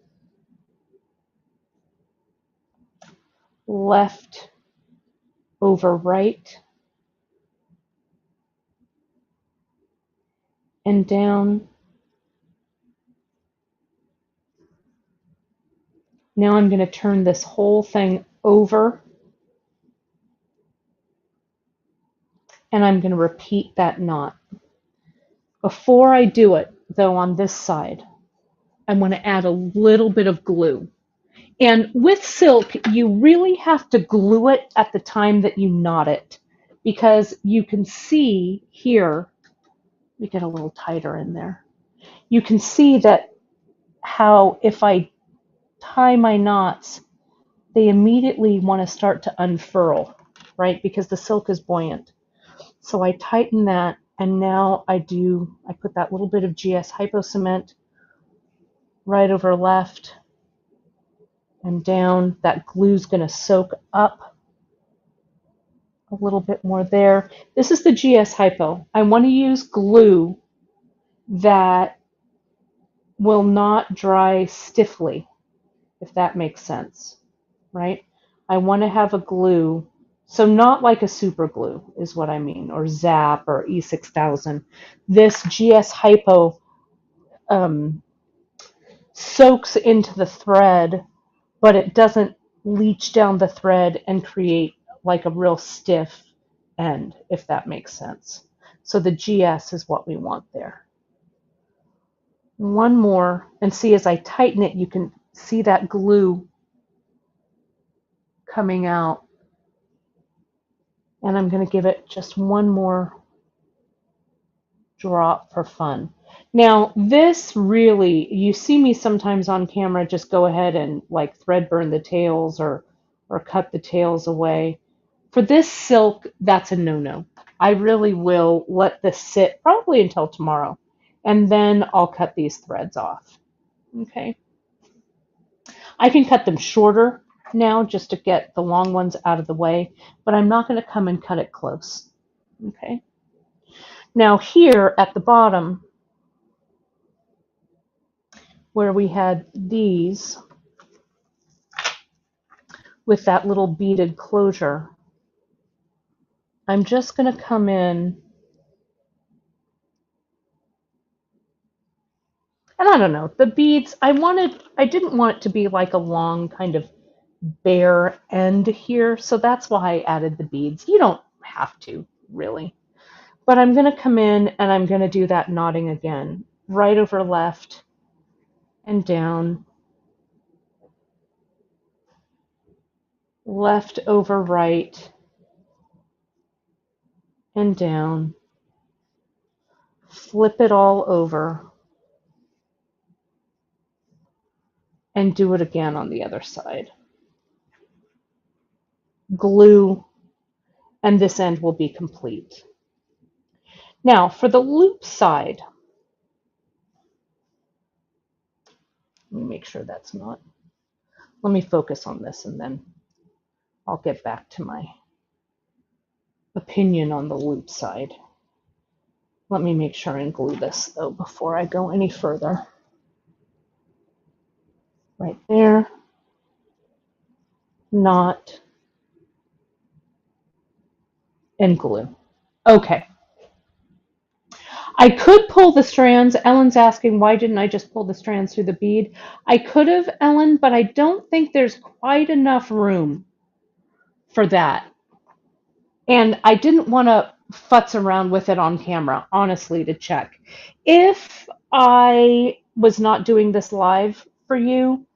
left over right, and down. Now I'm going to turn this whole thing over, and I'm going to repeat that knot. Before I do it, though, on this side, I want to add a little bit of glue. And with silk, you really have to glue it at the time that you knot it, because you can see here, let me get a little tighter in there. You can see that how if I tie my knots, they immediately want to start to unfurl, right? Because the silk is buoyant. So I tighten that, and now I put that little bit of GS Hypo Cement right over left and down. That glue's going to soak up a little bit more there. This is the GS Hypo. I want to use glue that will not dry stiffly, if that makes sense, right? I want to have a glue, so not like a super glue is what I mean, or Zap or E6000. This GS Hypo soaks into the thread, but it doesn't leach down the thread and create like a real stiff end, if that makes sense. So the GS is what we want there. One more, and see as I tighten it, you can see that glue coming out. And I'm going to give it just one more drop for fun. Now, this really, you see me sometimes on camera just go ahead and like thread burn the tails or cut the tails away. For this silk, that's a no-no. I really will let this sit probably until tomorrow, and then I'll cut these threads off. Okay. I can cut them shorter now just to get the long ones out of the way, but I'm not going to come and cut it close. Okay. Now here at the bottom, where we had these with that little beaded closure, I'm just going to come in And I don't know, the beads, I didn't want it to be like a long kind of bare end here, so that's why I added the beads. You don't have to, really. But I'm going to come in and I'm going to do that knotting again. Right over left and down. Left over right and down. Flip it all over. And do it again on the other side. Glue, and this end will be complete. Now, for the loop side, let me make sure that's not. Let me focus on this and then I'll get back to my opinion on the loop side. Let me make sure and glue this though before I go any further. Right there. Knot. And glue. Okay. I could pull the strands. Ellen's asking, why didn't I just pull the strands through the bead? I could have, Ellen, but I don't think there's quite enough room for that. And I didn't want to futz around with it on camera, honestly, to check. If I was not doing this live for you,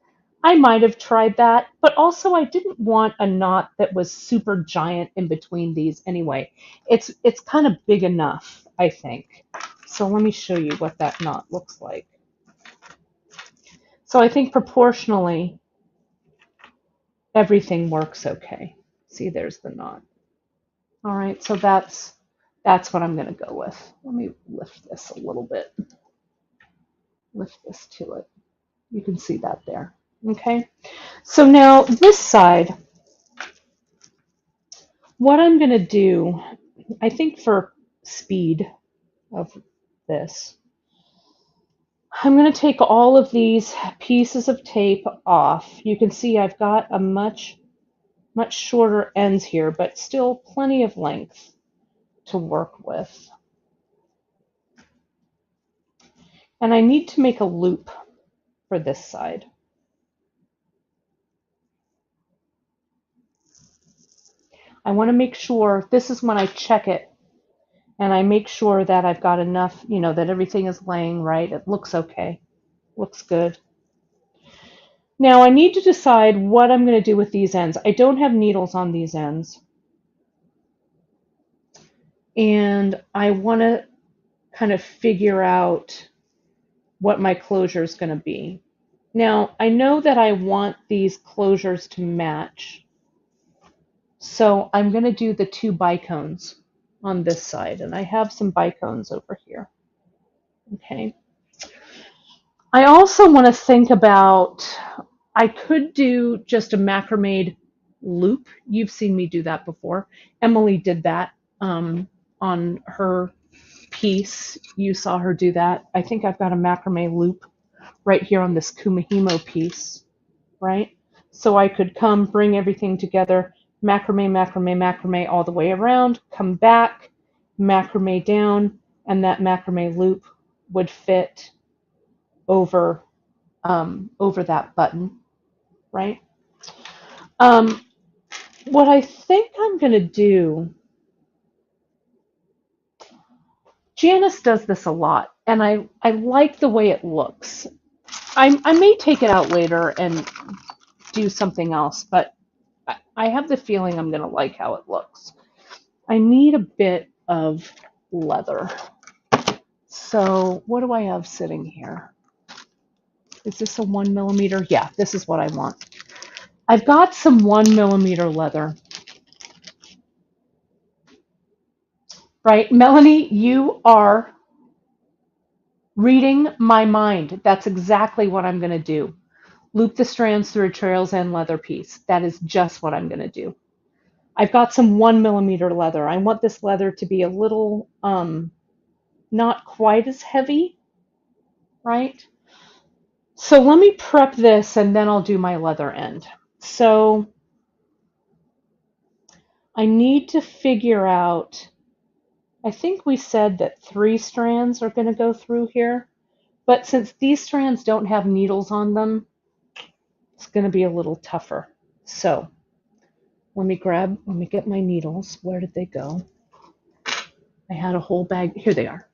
I might have tried that, but also I didn't want a knot that was super giant in between these anyway. It's kind of big enough, I think. So let me show you what that knot looks like. So I think proportionally, everything works okay. See, there's the knot. All right, so that's what I'm going to go with. Let me lift this a little bit. Lift this to it. You can see that there. Okay, so now this side, what I'm going to do, I think for speed of this, I'm going to take all of these pieces of tape off. You can see I've got a much shorter ends here, but still plenty of length to work with. And I need to make a loop for this side. I want to make sure, this is when I check it, and I make sure that I've got enough, that everything is laying right. It looks okay. Looks good. Now I need to decide what I'm going to do with these ends. I don't have needles on these ends. And I want to kind of figure out what my closure is going to be. Now, I know that I want these closures to match. So I'm going to do the 2 bicones on this side. And I have some bicones over here. Okay. I also want to think about, I could do just a macrame loop. You've seen me do that before. Emily did that on her piece. You saw her do that. I think I've got a macrame loop right here on this Kumihimo piece, right? So I could come, bring everything together, macrame, macrame, macrame all the way around, come back, macrame down, and that macrame loop would fit over that button, right? What I think I'm going to do, Janice does this a lot, and I like the way it looks. I may take it out later and do something else, but I have the feeling I'm going to like how it looks. I need a bit of leather. So what do I have sitting here? Is this a 1mm? Yeah, this is what I want. I've got some 1mm leather. Right, Melanie, you are reading my mind. That's exactly what I'm going to do. Loop the strands through a trail's end leather piece. That is just what I'm going to do. I've got some 1mm leather. I want this leather to be a little, not quite as heavy, right? So let me prep this and then I'll do my leather end. So I need to figure out, I think we said that 3 strands are going to go through here. But since these strands don't have needles on them, it's going to be a little tougher. So let me get my needles. Where did they go? I had a whole bag. Here they are,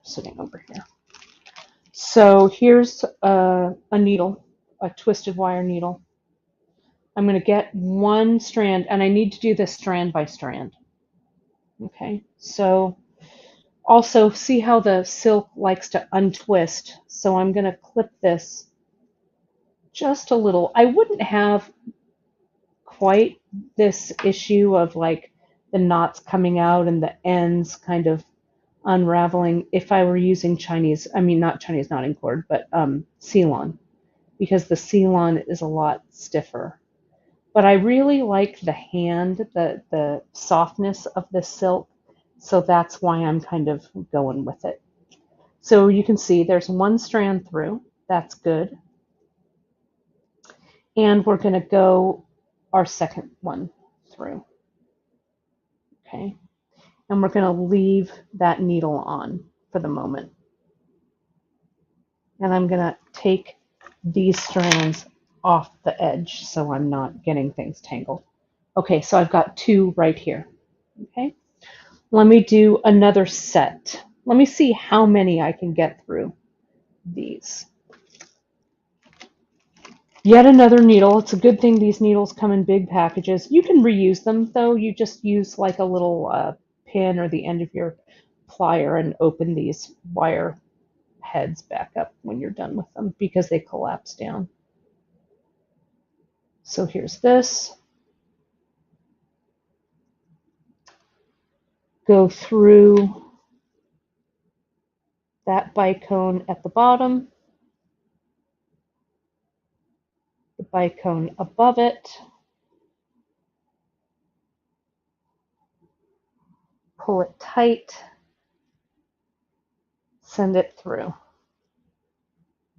sitting over here. So here's a needle, a twisted wire needle. I'm going to get one strand, and I need to do this strand by strand. Okay, so also see how the silk likes to untwist. So I'm going to clip this just a little. I wouldn't have quite this issue of like the knots coming out and the ends kind of unraveling if I were using Chinese, I mean not Chinese knotting cord, but Ceylon, because the Ceylon is a lot stiffer. But I really like the hand, the softness of this silk, so that's why I'm kind of going with it. So you can see there's one strand through, that's good. And we're going to go our second one through. Okay, and we're going to leave that needle on for the moment. And I'm going to take these strands off the edge so I'm not getting things tangled. Okay, so I've got two right here. Okay, let me do another set. Let me see how many I can get through these. Yet another needle. It's a good thing these needles come in big packages. You can reuse them though. You just use like a little pin or the end of your plier and open these wire heads back up when you're done with them because they collapse down. So here's this. Go through that bicone at the bottom, the bicone above it, pull it tight, send it through.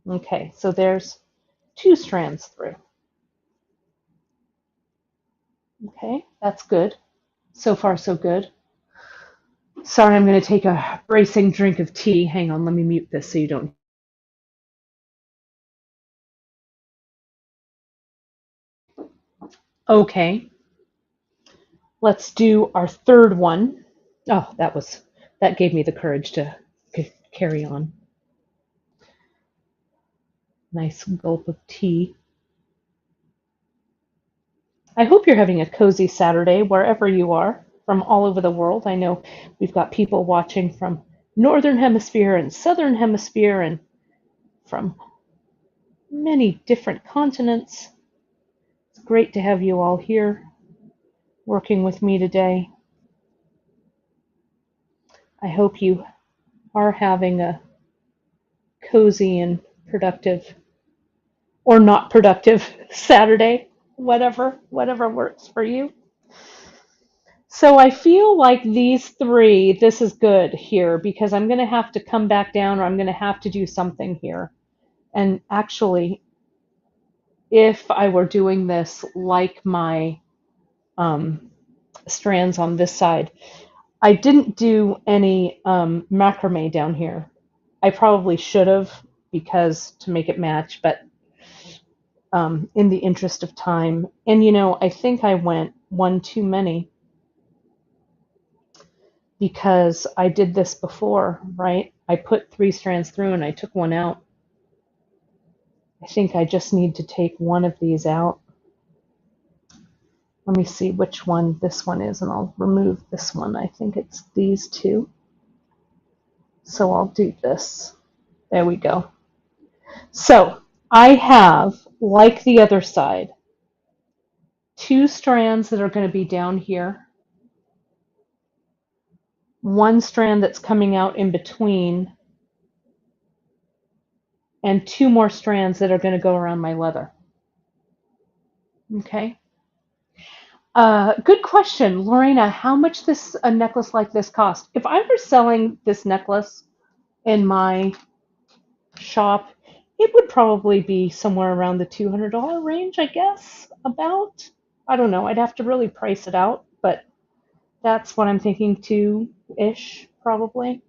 Okay, so there's two strands through. Okay, that's good. So far, so good. Sorry, I'm going to take a bracing drink of tea. Hang on, let me mute this so you don't. Okay, let's do our third one. Oh, that gave me the courage to carry on. Nice gulp of tea. I hope you're having a cozy Saturday wherever you are from all over the world. I know we've got people watching from Northern Hemisphere and Southern Hemisphere and from many different continents. It's great to have you all here working with me today. I hope you are having a cozy and productive or not productive Saturday, whatever works for you. So I feel like these three, this is good here because I'm going to have to come back down or I'm going to have to do something here. And actually, if I were doing this like my strands on this side, I didn't do any macrame down here. I probably should have because to make it match, but in the interest of time. And you know, I think I went one too many because I did this before, right? I put three strands through and I took one out. I think I just need to take one of these out. Let me see which one this one is, and I'll remove this one. I think it's these two. So I'll do this. There we go. So I have, like the other side, two strands that are going to be down here, one strand that's coming out in between, and two more strands that are going to go around my leather. Okay. Good question, Lorena. How much a necklace like this cost? If I were selling this necklace in my shop, it would probably be somewhere around the $200 range, I guess. About. I don't know. I'd have to really price it out, but that's what I'm thinking too-ish, probably.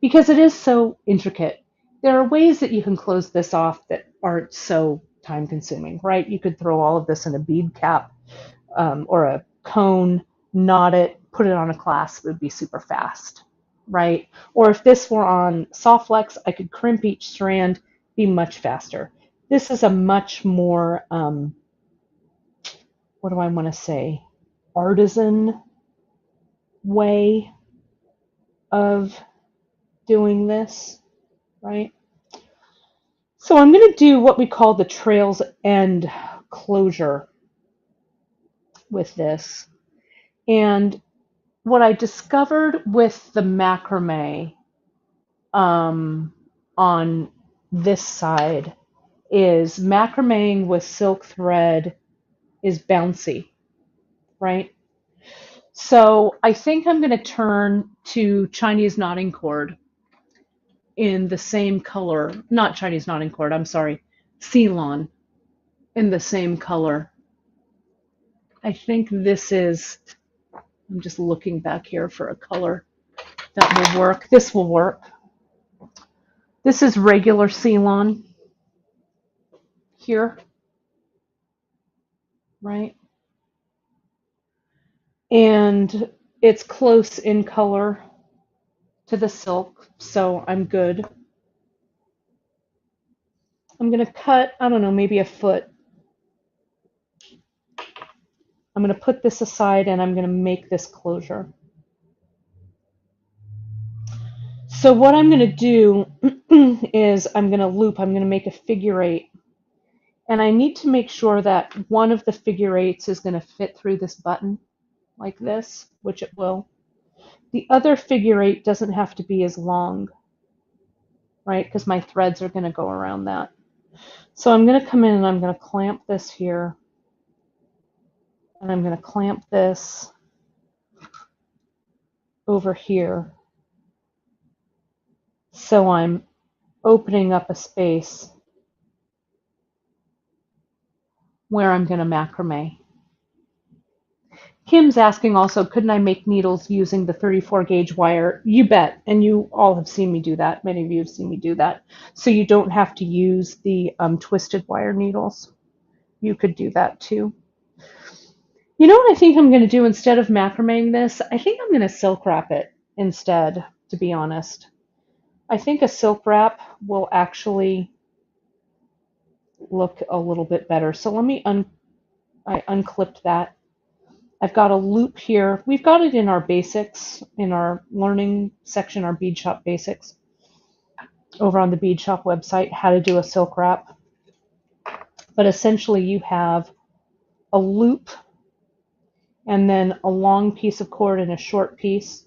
Because it is so intricate. There are ways that you can close this off that aren't so time consuming, right? You could throw all of this in a bead cap or a cone, knot it, put it on a clasp. It would be super fast, right? Or if this were on soft flex, I could crimp each strand, be much faster. This is a much more, what do I want to say, artisan way of doing this, right? So I'm going to do what we call the trails end closure with this. And what I discovered with the macrame on this side is macrameing with silk thread is bouncy, right? So I think I'm going to turn to Chinese knotting cord in the same color, not Chinese knotting cord, I'm sorry, Ceylon in the same color. I think this is, I'm just looking back here for a color that will work. This will work. This is regular Ceylon here, right? And it's close in color to the silk, so I'm good. I'm going to cut, I don't know, maybe a foot. I'm going to put this aside and I'm going to make this closure. So what I'm going to do is I'm going to loop, I'm going to make a figure eight. And I need to make sure that one of the figure eights is going to fit through this button like this, which it will. The other figure eight doesn't have to be as long, right? Because my threads are going to go around that. So I'm going to come in and I'm going to clamp this here. And I'm going to clamp this over here. So I'm opening up a space where I'm going to macrame. Kim's asking also, couldn't I make needles using the 34 gauge wire? You bet. And you all have seen me do that. Many of you have seen me do that. So you don't have to use the twisted wire needles. You could do that too. You know what I think I'm going to do instead of macrameing this? I think I'm going to silk wrap it instead, to be honest. I think a silk wrap will actually look a little bit better. So let me I unclipped that. I've got a loop here. We've got it in our basics, in our learning section, our bead shop basics, over on the bead shop website, how to do a silk wrap. But essentially you have a loop and then a long piece of cord and a short piece.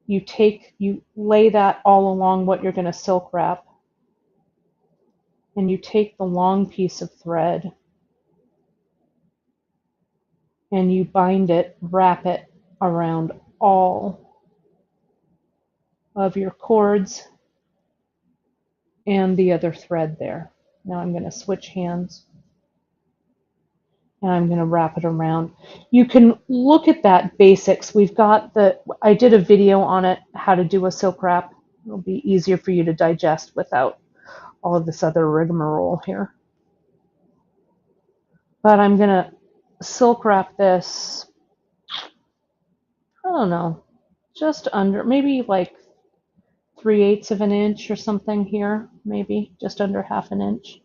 You lay that all along what you're going to silk wrap. And you take the long piece of thread and you bind it, wrap it around all of your cords and the other thread there. Now I'm going to switch hands and I'm going to wrap it around. You can look at that basics. I did a video on it, how to do a silk wrap. It'll be easier for you to digest without all of this other rigmarole here. But I'm going to silk wrap this, I don't know, just under, maybe like 3/8 of an inch or something here, maybe just under half an inch.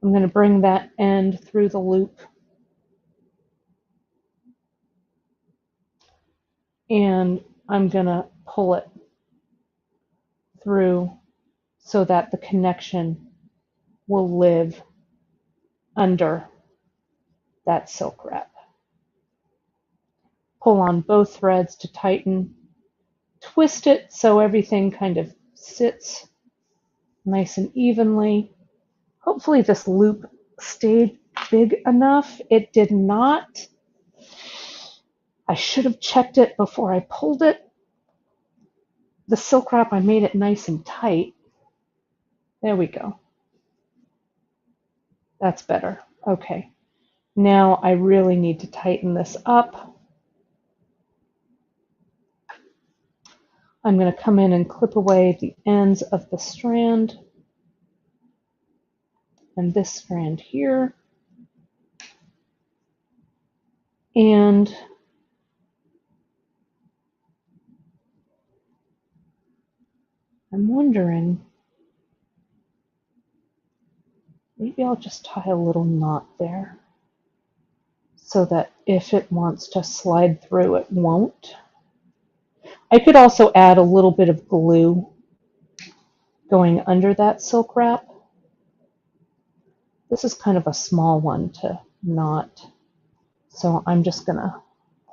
I'm going to bring that end through the loop and I'm going to pull it through so that the connection will live under that silk wrap. Pull on both threads to tighten, twist it so everything kind of sits nice and evenly. Hopefully this loop stayed big enough. It did not. I should have checked it before I pulled it. The silk wrap, I made it nice and tight. There we go. That's better. Okay. Now I really need to tighten this up. I'm going to come in and clip away the ends of the strand and this strand here. And I'm wondering, maybe I'll just tie a little knot there so that if it wants to slide through, it won't. I could also add a little bit of glue going under that silk wrap. This is kind of a small one to knot, so I'm just gonna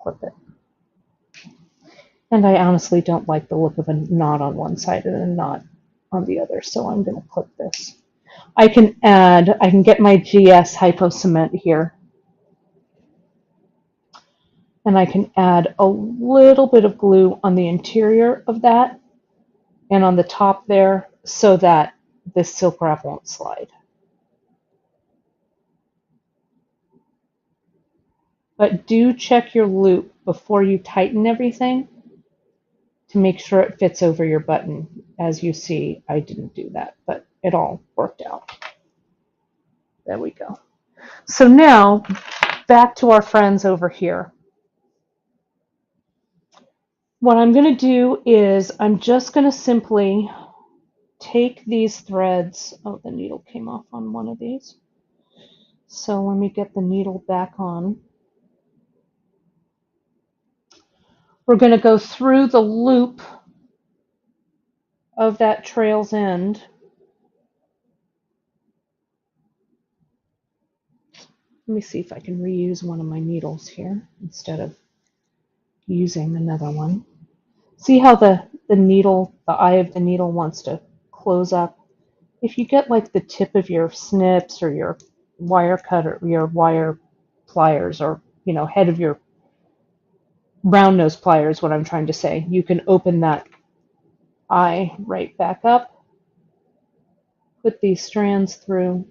clip it. And I honestly don't like the look of a knot on one side and a knot on the other, so I'm gonna clip this. I can get my GS Hypo Cement here, and I can add a little bit of glue on the interior of that and on the top there so that this silk wrap won't slide. But do check your loop before you tighten everything to make sure it fits over your button. As you see, I didn't do that, but it all worked out. There we go. So now, back to our friends over here. What I'm going to do is I'm just going to simply take these threads. Oh, the needle came off on one of these. So let me get the needle back on. We're going to go through the loop of that trail's end. Let me see if I can reuse one of my needles here instead of using another one. See how the needle, the eye of the needle wants to close up? If you get like the tip of your snips or your wire cutter, your wire pliers, or head of your round nose pliers, what I'm trying to say, you can open that eye right back up, put these strands through,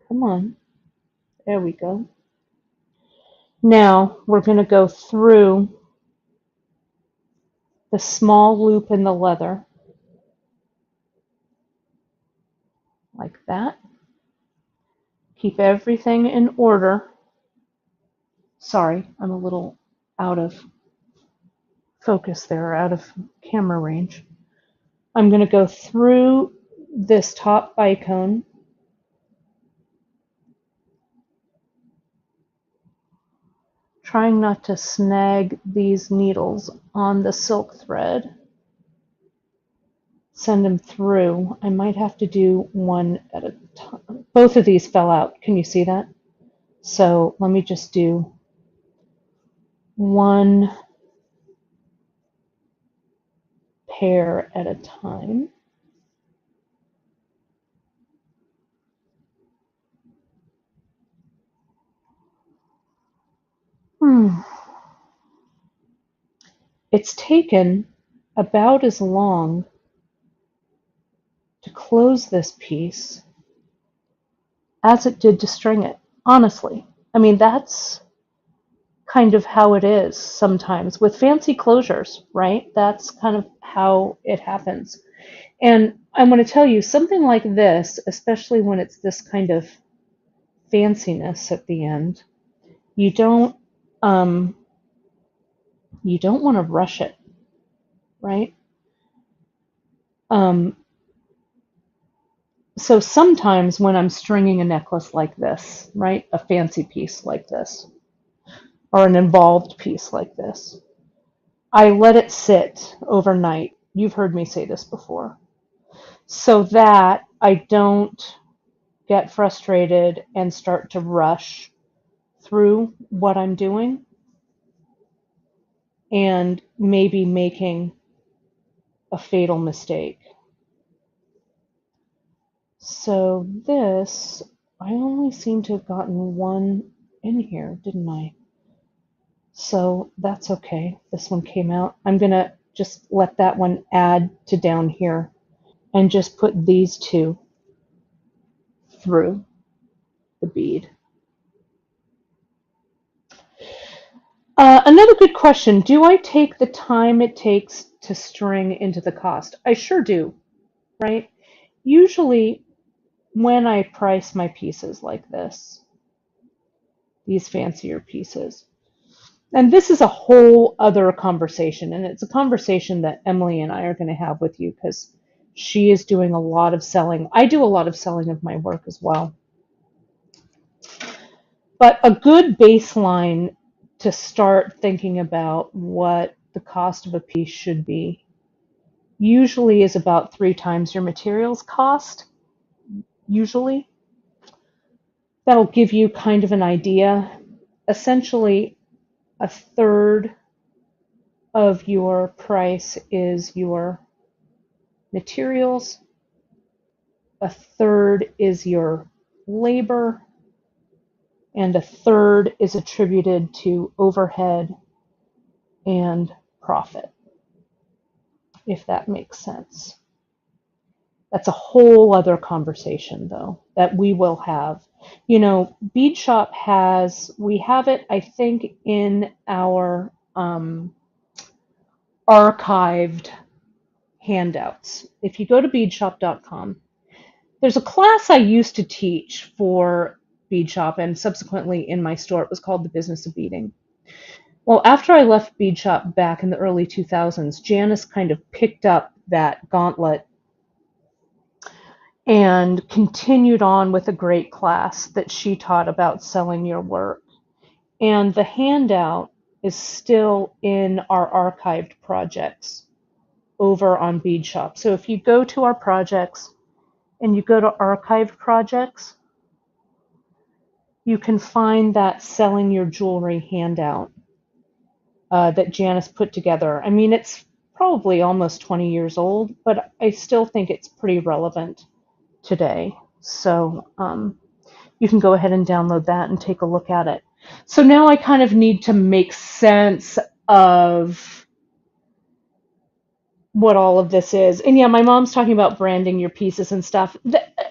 come on, there we go. Now we're going to go through the small loop in the leather like that. Keep everything in order. Sorry, I'm a little out of focus there, out of camera range. I'm going to go through this top bicone, trying not to snag these needles on the silk thread. Send them through. I might have to do one at a time. Both of these fell out. Can you see that? So let me just do one pair at a time. It's taken about as long to close this piece as it did to string it, honestly. I mean, that's kind of how it is sometimes with fancy closures, right? That's kind of how it happens. And I'm going to tell you something like this, especially when it's this kind of fanciness at the end, you don't want to rush it, right? So sometimes when I'm stringing a necklace like this, right, a fancy piece like this, or an involved piece like this, I let it sit overnight. You've heard me say this before. So that I don't get frustrated and start to rush through what I'm doing and maybe making a fatal mistake. So this, I only seem to have gotten one in here, didn't I? So that's okay. This one came out. I'm going to just let that one add to down here. and just put these two through the bead. Another good question, do I take the time it takes to string into the cost? I sure do, right? Usually when I price my pieces like this, these fancier pieces, and this is a whole other conversation, and it's a conversation that Emily and I are going to have with you because she is doing a lot of selling. I do a lot of selling of my work as well. But a good baseline to start thinking about what the cost of a piece should be usually is about 3 times your materials cost, usually. That'll give you kind of an idea. Essentially, a third of your price is your materials, a third is your labor, and a third is attributed to overhead and profit, if that makes sense. That's a whole other conversation, though, that we will have. You know, Bead Shop we have it, I think, in our archived handouts. If you go to beadshop.com, there's a class I used to teach for Bead Shop, and subsequently in my store, it was called The Business of Beading. Well, after I left Bead Shop back in the early 2000s, Janice kind of picked up that gauntlet and continued on with a great class that she taught about selling your work. And the handout is still in our archived projects over on Bead Shop. So if you go to our projects and you go to archived projects, you can find that selling your jewelry handout that Janice put together. I mean, it's probably almost 20 years old, but I still think it's pretty relevant today. So you can go ahead and download that and take a look at it. So now I kind of need to make sense of what all of this is. And yeah, my mom's talking about branding your pieces and stuff.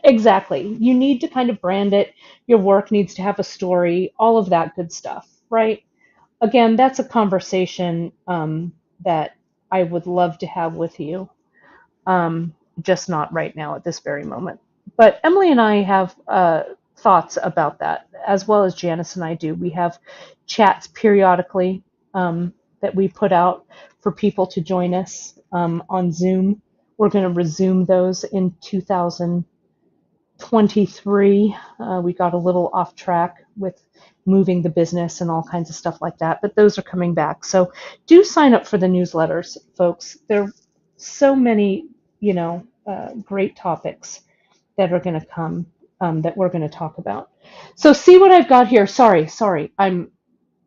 Exactly. You need to kind of brand it. Your work needs to have a story, all of that good stuff, right? Again, that's a conversation that I would love to have with you, just not right now at this very moment. But Emily and I have thoughts about that, as well as Janice and I do. We have chats periodically that we put out for people to join us on Zoom. We're going to resume those in 2023. We got a little off track with moving the business and all kinds of stuff like that, but those are coming back. So do sign up for the newsletters, folks. There are so many, great topics that are going to come that we're going to talk about. So see what I've got here. Sorry. I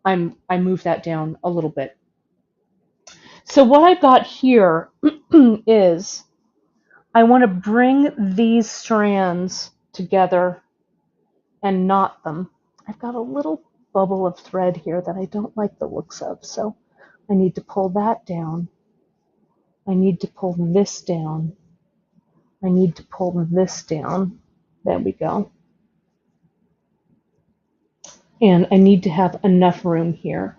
moved that down a little bit. So what I've got here is I want to bring these strands together and knot them. I've got a little bubble of thread here that I don't like the looks of, so I need to pull that down. I need to pull this down. I need to pull this down. There we go. And I need to have enough room here.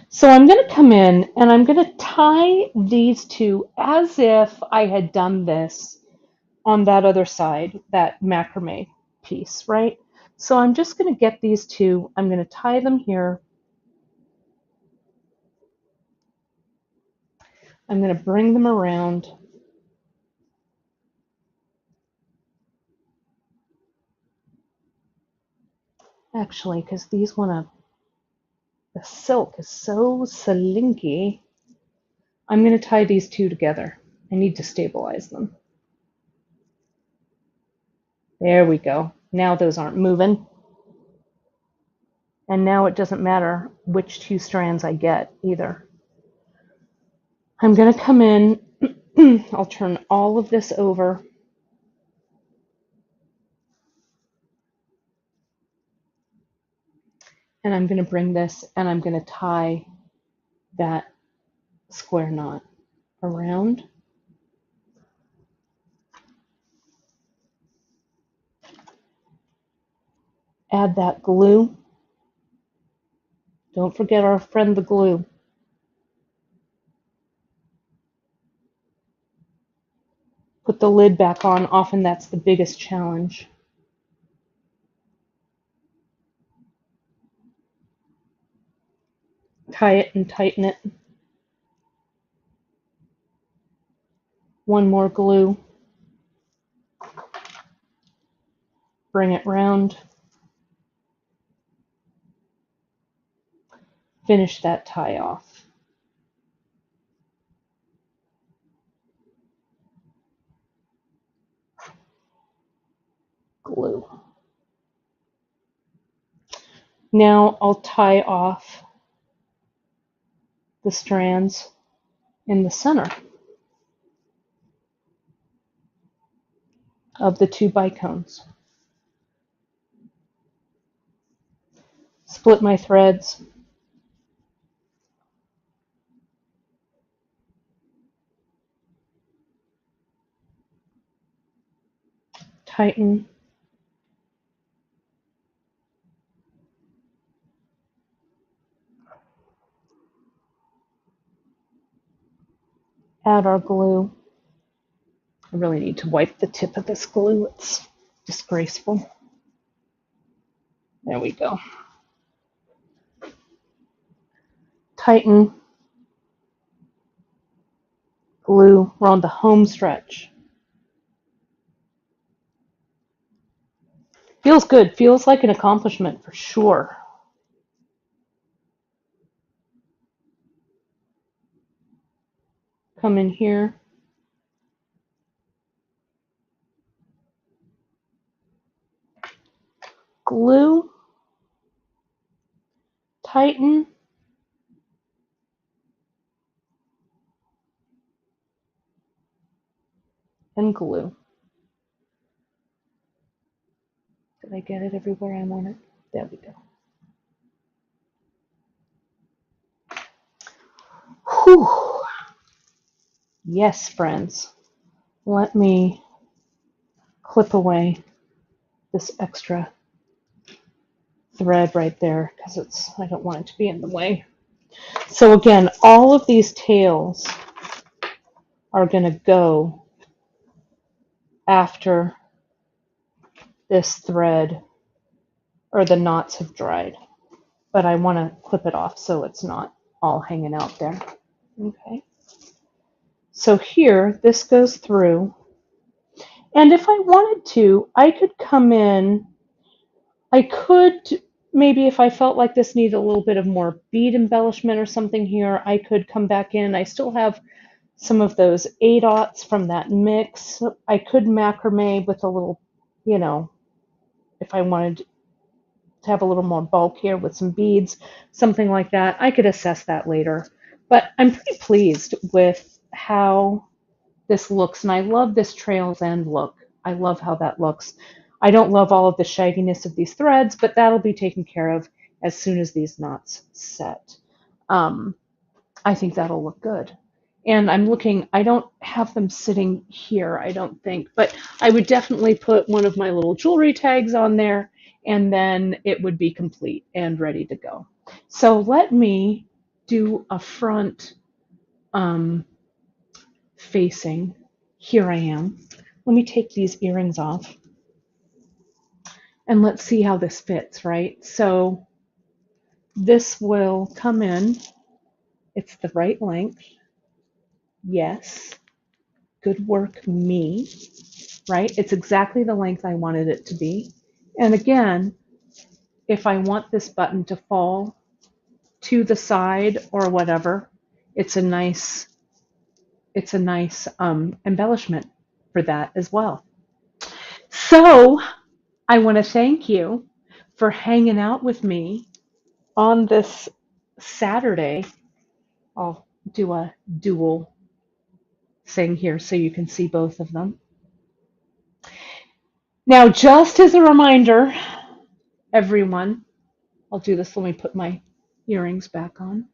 So I'm going to come in and I'm going to tie these two as if I had done this on that other side, that macrame piece, right? So I'm just going to get these two, I'm going to tie them here. I'm going to bring them around. Actually, because these want to, the silk is so slinky, I'm going to tie these two together. I need to stabilize them. There we go. Now those aren't moving. And now it doesn't matter which two strands I get either. I'm going to come in, I'll turn all of this over. And I'm going to bring this and I'm going to tie that square knot around. Add that glue. Don't forget our friend the glue. Put the lid back on. Often that's the biggest challenge. Tie it and tighten it. One more glue. Bring it round. Finish that tie off. Glue. Now I'll tie off the strands in the center of the two bicones. Split my threads. Tighten. Add our glue. I really need to wipe the tip of this glue. It's disgraceful. There we go. Tighten. Glue. We're on the home stretch. Feels good. Feels like an accomplishment for sure. Come in here. Glue. Tighten. And glue. Did I get it everywhere I want it? There we go. Whew. Yes, friends. Let me clip away this extra thread right there because I don't want it to be in the way. So again, all of these tails are going to go after this thread or the knots have dried, but I want to clip it off so it's not all hanging out there. Okay. So here, this goes through, and if I wanted to, I could come in, I could, maybe if I felt like this needed a little bit of more bead embellishment or something here, I could come back in. I still have some of those 8/0 from that mix. I could macrame with a little, if I wanted to have a little more bulk here with some beads, something like that. I could assess that later. But I'm pretty pleased with how this looks, and I love this trail's end look. I love how that looks. I don't love all of the shagginess of these threads, but that'll be taken care of as soon as these knots set. I think that'll look good. And I'm looking, I don't have them sitting here, I don't think, but I would definitely put one of my little jewelry tags on there, and then it would be complete and ready to go. So let me do a front facing. Here I am. Let me take these earrings off and let's see how this fits, right? So this will come in. It's the right length. Yes. Good work, me. Right? It's exactly the length I wanted it to be. And again, if I want this button to fall to the side or whatever, it's a nice embellishment for that as well. So I want to thank you for hanging out with me on this Saturday. I'll do a dual thing here so you can see both of them. Now, just as a reminder, everyone, I'll do this. Let me put my earrings back on.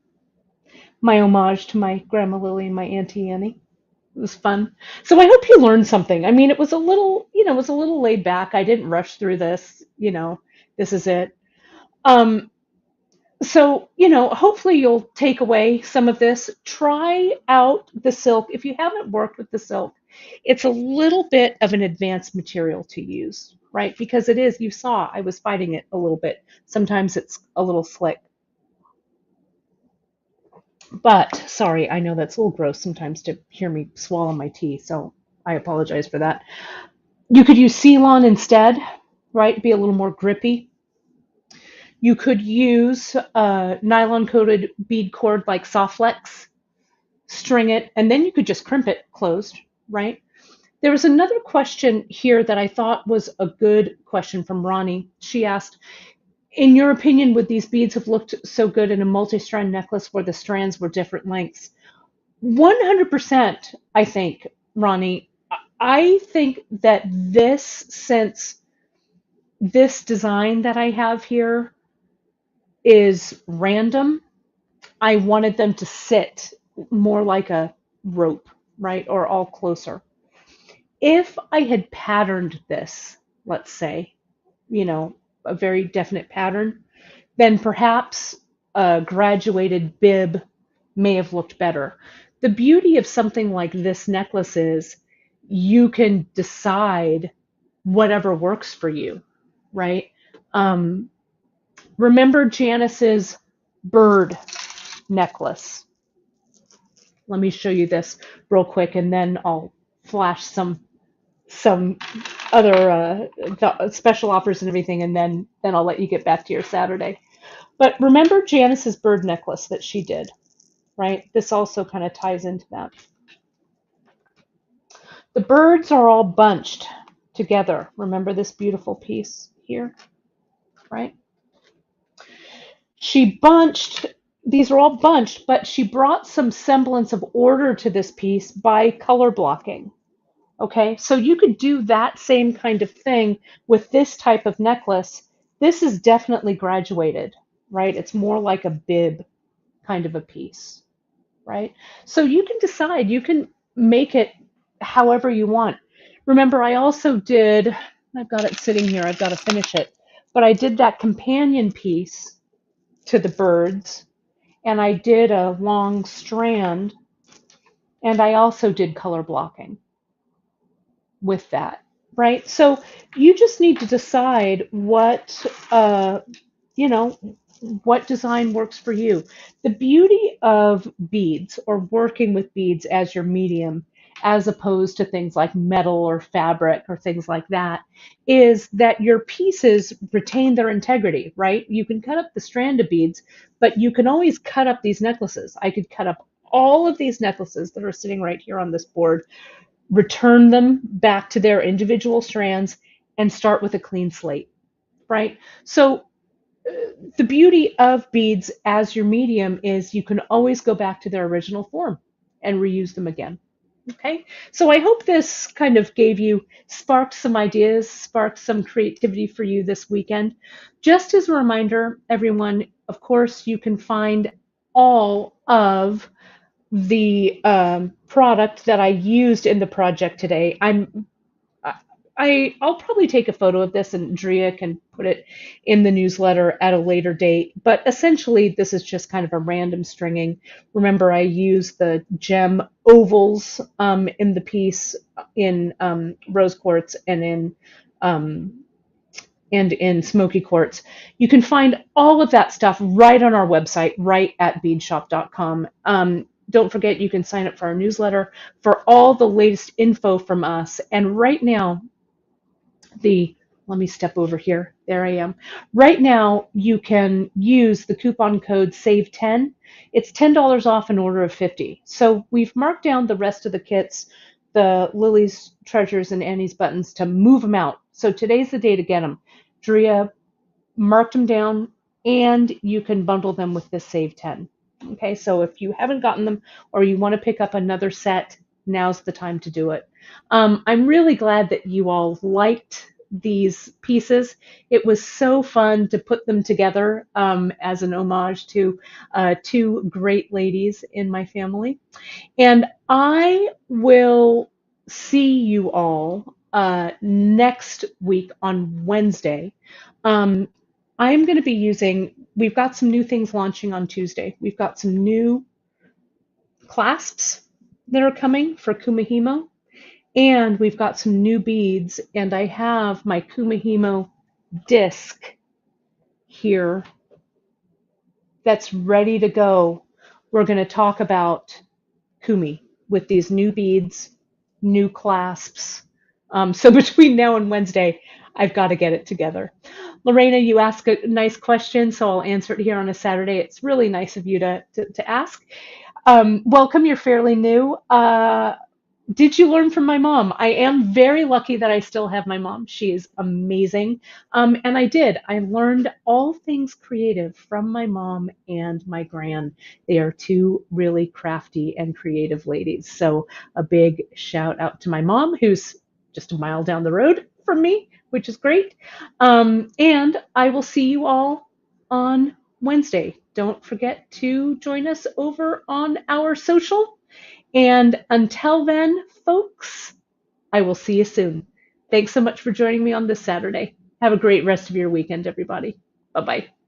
My homage to my Grandma Lily and my Auntie Annie. It was fun. So I hope you learned something. I mean, it was a little laid back. I didn't rush through this. This is it. Um, so, hopefully you'll take away some of this. Try out the silk. If you haven't worked with the silk, it's a little bit of an advanced material to use, right? Because it is, you saw, I was fighting it a little bit. Sometimes it's a little slick. But, sorry, I know that's a little gross sometimes to hear me swallow my tea, so I apologize for that. You could use Ceylon instead, right? Be a little more grippy. You could use nylon coated bead cord like Softlex, string it, and then you could just crimp it closed, right? There was another question here that I thought was a good question from Ronnie. She asked, in your opinion, would these beads have looked so good in a multi-strand necklace where the strands were different lengths? 100%, I think, Ronnie. I think that since this design that I have here is random, I wanted them to sit more like a rope, right? Or all closer. If I had patterned this, let's say, a very definite pattern, then perhaps a graduated bib may have looked better. The beauty of something like this necklace is you can decide whatever works for you, right? Um, Remember Janice's bird necklace. Let me show you this real quick, and then I'll flash some other special offers and everything, and then I'll let you get back to your Saturday. But remember Janice's bird necklace that she did, right? This also kind of ties into that. The birds are all bunched together. Remember this beautiful piece here, right? She bunched, these are all bunched, but she brought some semblance of order to this piece by color blocking. Okay, so you could do that same kind of thing with this type of necklace. This is definitely graduated, right? It's more like a bib kind of a piece, right? So you can decide, you can make it however you want. Remember, I've got it sitting here, I've got to finish it, but I did that companion piece to the birds, and I did a long strand, and I also did color blocking with that, right? So you just need to decide you know, what design works for you. The beauty of beads or working with beads as your medium, as opposed to things like metal or fabric or things like that, is that your pieces retain their integrity, right? You can cut up the strand of beads, but you can always cut up these necklaces. I could cut up all of these necklaces that are sitting right here on this board, return them back to their individual strands, and start with a clean slate, right? So the beauty of beads as your medium is you can always go back to their original form and reuse them again. Okay, so I hope this kind of sparked some ideas, sparked some creativity for you this weekend. Just as a reminder, everyone, of course, you can find all of the product that I used in the project today. I'll probably take a photo of this and Drea can put it in the newsletter at a later date. But essentially, this is just kind of a random stringing. Remember, I used the gem ovals in the piece in rose quartz um, and in smoky quartz. You can find all of that stuff right on our website, right at beadshop.com. Don't forget, you can sign up for our newsletter for all the latest info from us. And right now, let me step over here. There I am. Right now, you can use the coupon code SAVE10. It's $10 off an order of 50. So we've marked down the rest of the kits, the Lily's Treasures and Annie's Buttons, to move them out. So today's the day to get them. Drea marked them down, and you can bundle them with this Save 10. Okay, so if you haven't gotten them or you want to pick up another set, now's the time to do it. I'm really glad that you all liked these pieces. It was so fun to put them together as an homage to two great ladies in my family. And I will see you all next week on Wednesday. I'm going to be using, we've got some new things launching on Tuesday. We've got some new clasps that are coming for Kumihimo, and we've got some new beads, and I have my Kumihimo disc here that's ready to go. We're going to talk about Kumi with these new beads, new clasps. So between now and Wednesday, I've got to get it together. Lorena, you ask a nice question, so I'll answer it here on a Saturday. It's really nice of you to ask. Welcome, you're fairly new. Did you learn from my mom? I am very lucky that I still have my mom. She is amazing. And I did. I learned all things creative from my mom and my gran. They are two really crafty and creative ladies. So a big shout out to my mom, who's just a mile down the road from me, which is great. And I will see you all on Wednesday. Don't forget to join us over on our social. And until then, folks, I will see you soon. Thanks so much for joining me on this Saturday. Have a great rest of your weekend, everybody. Bye bye.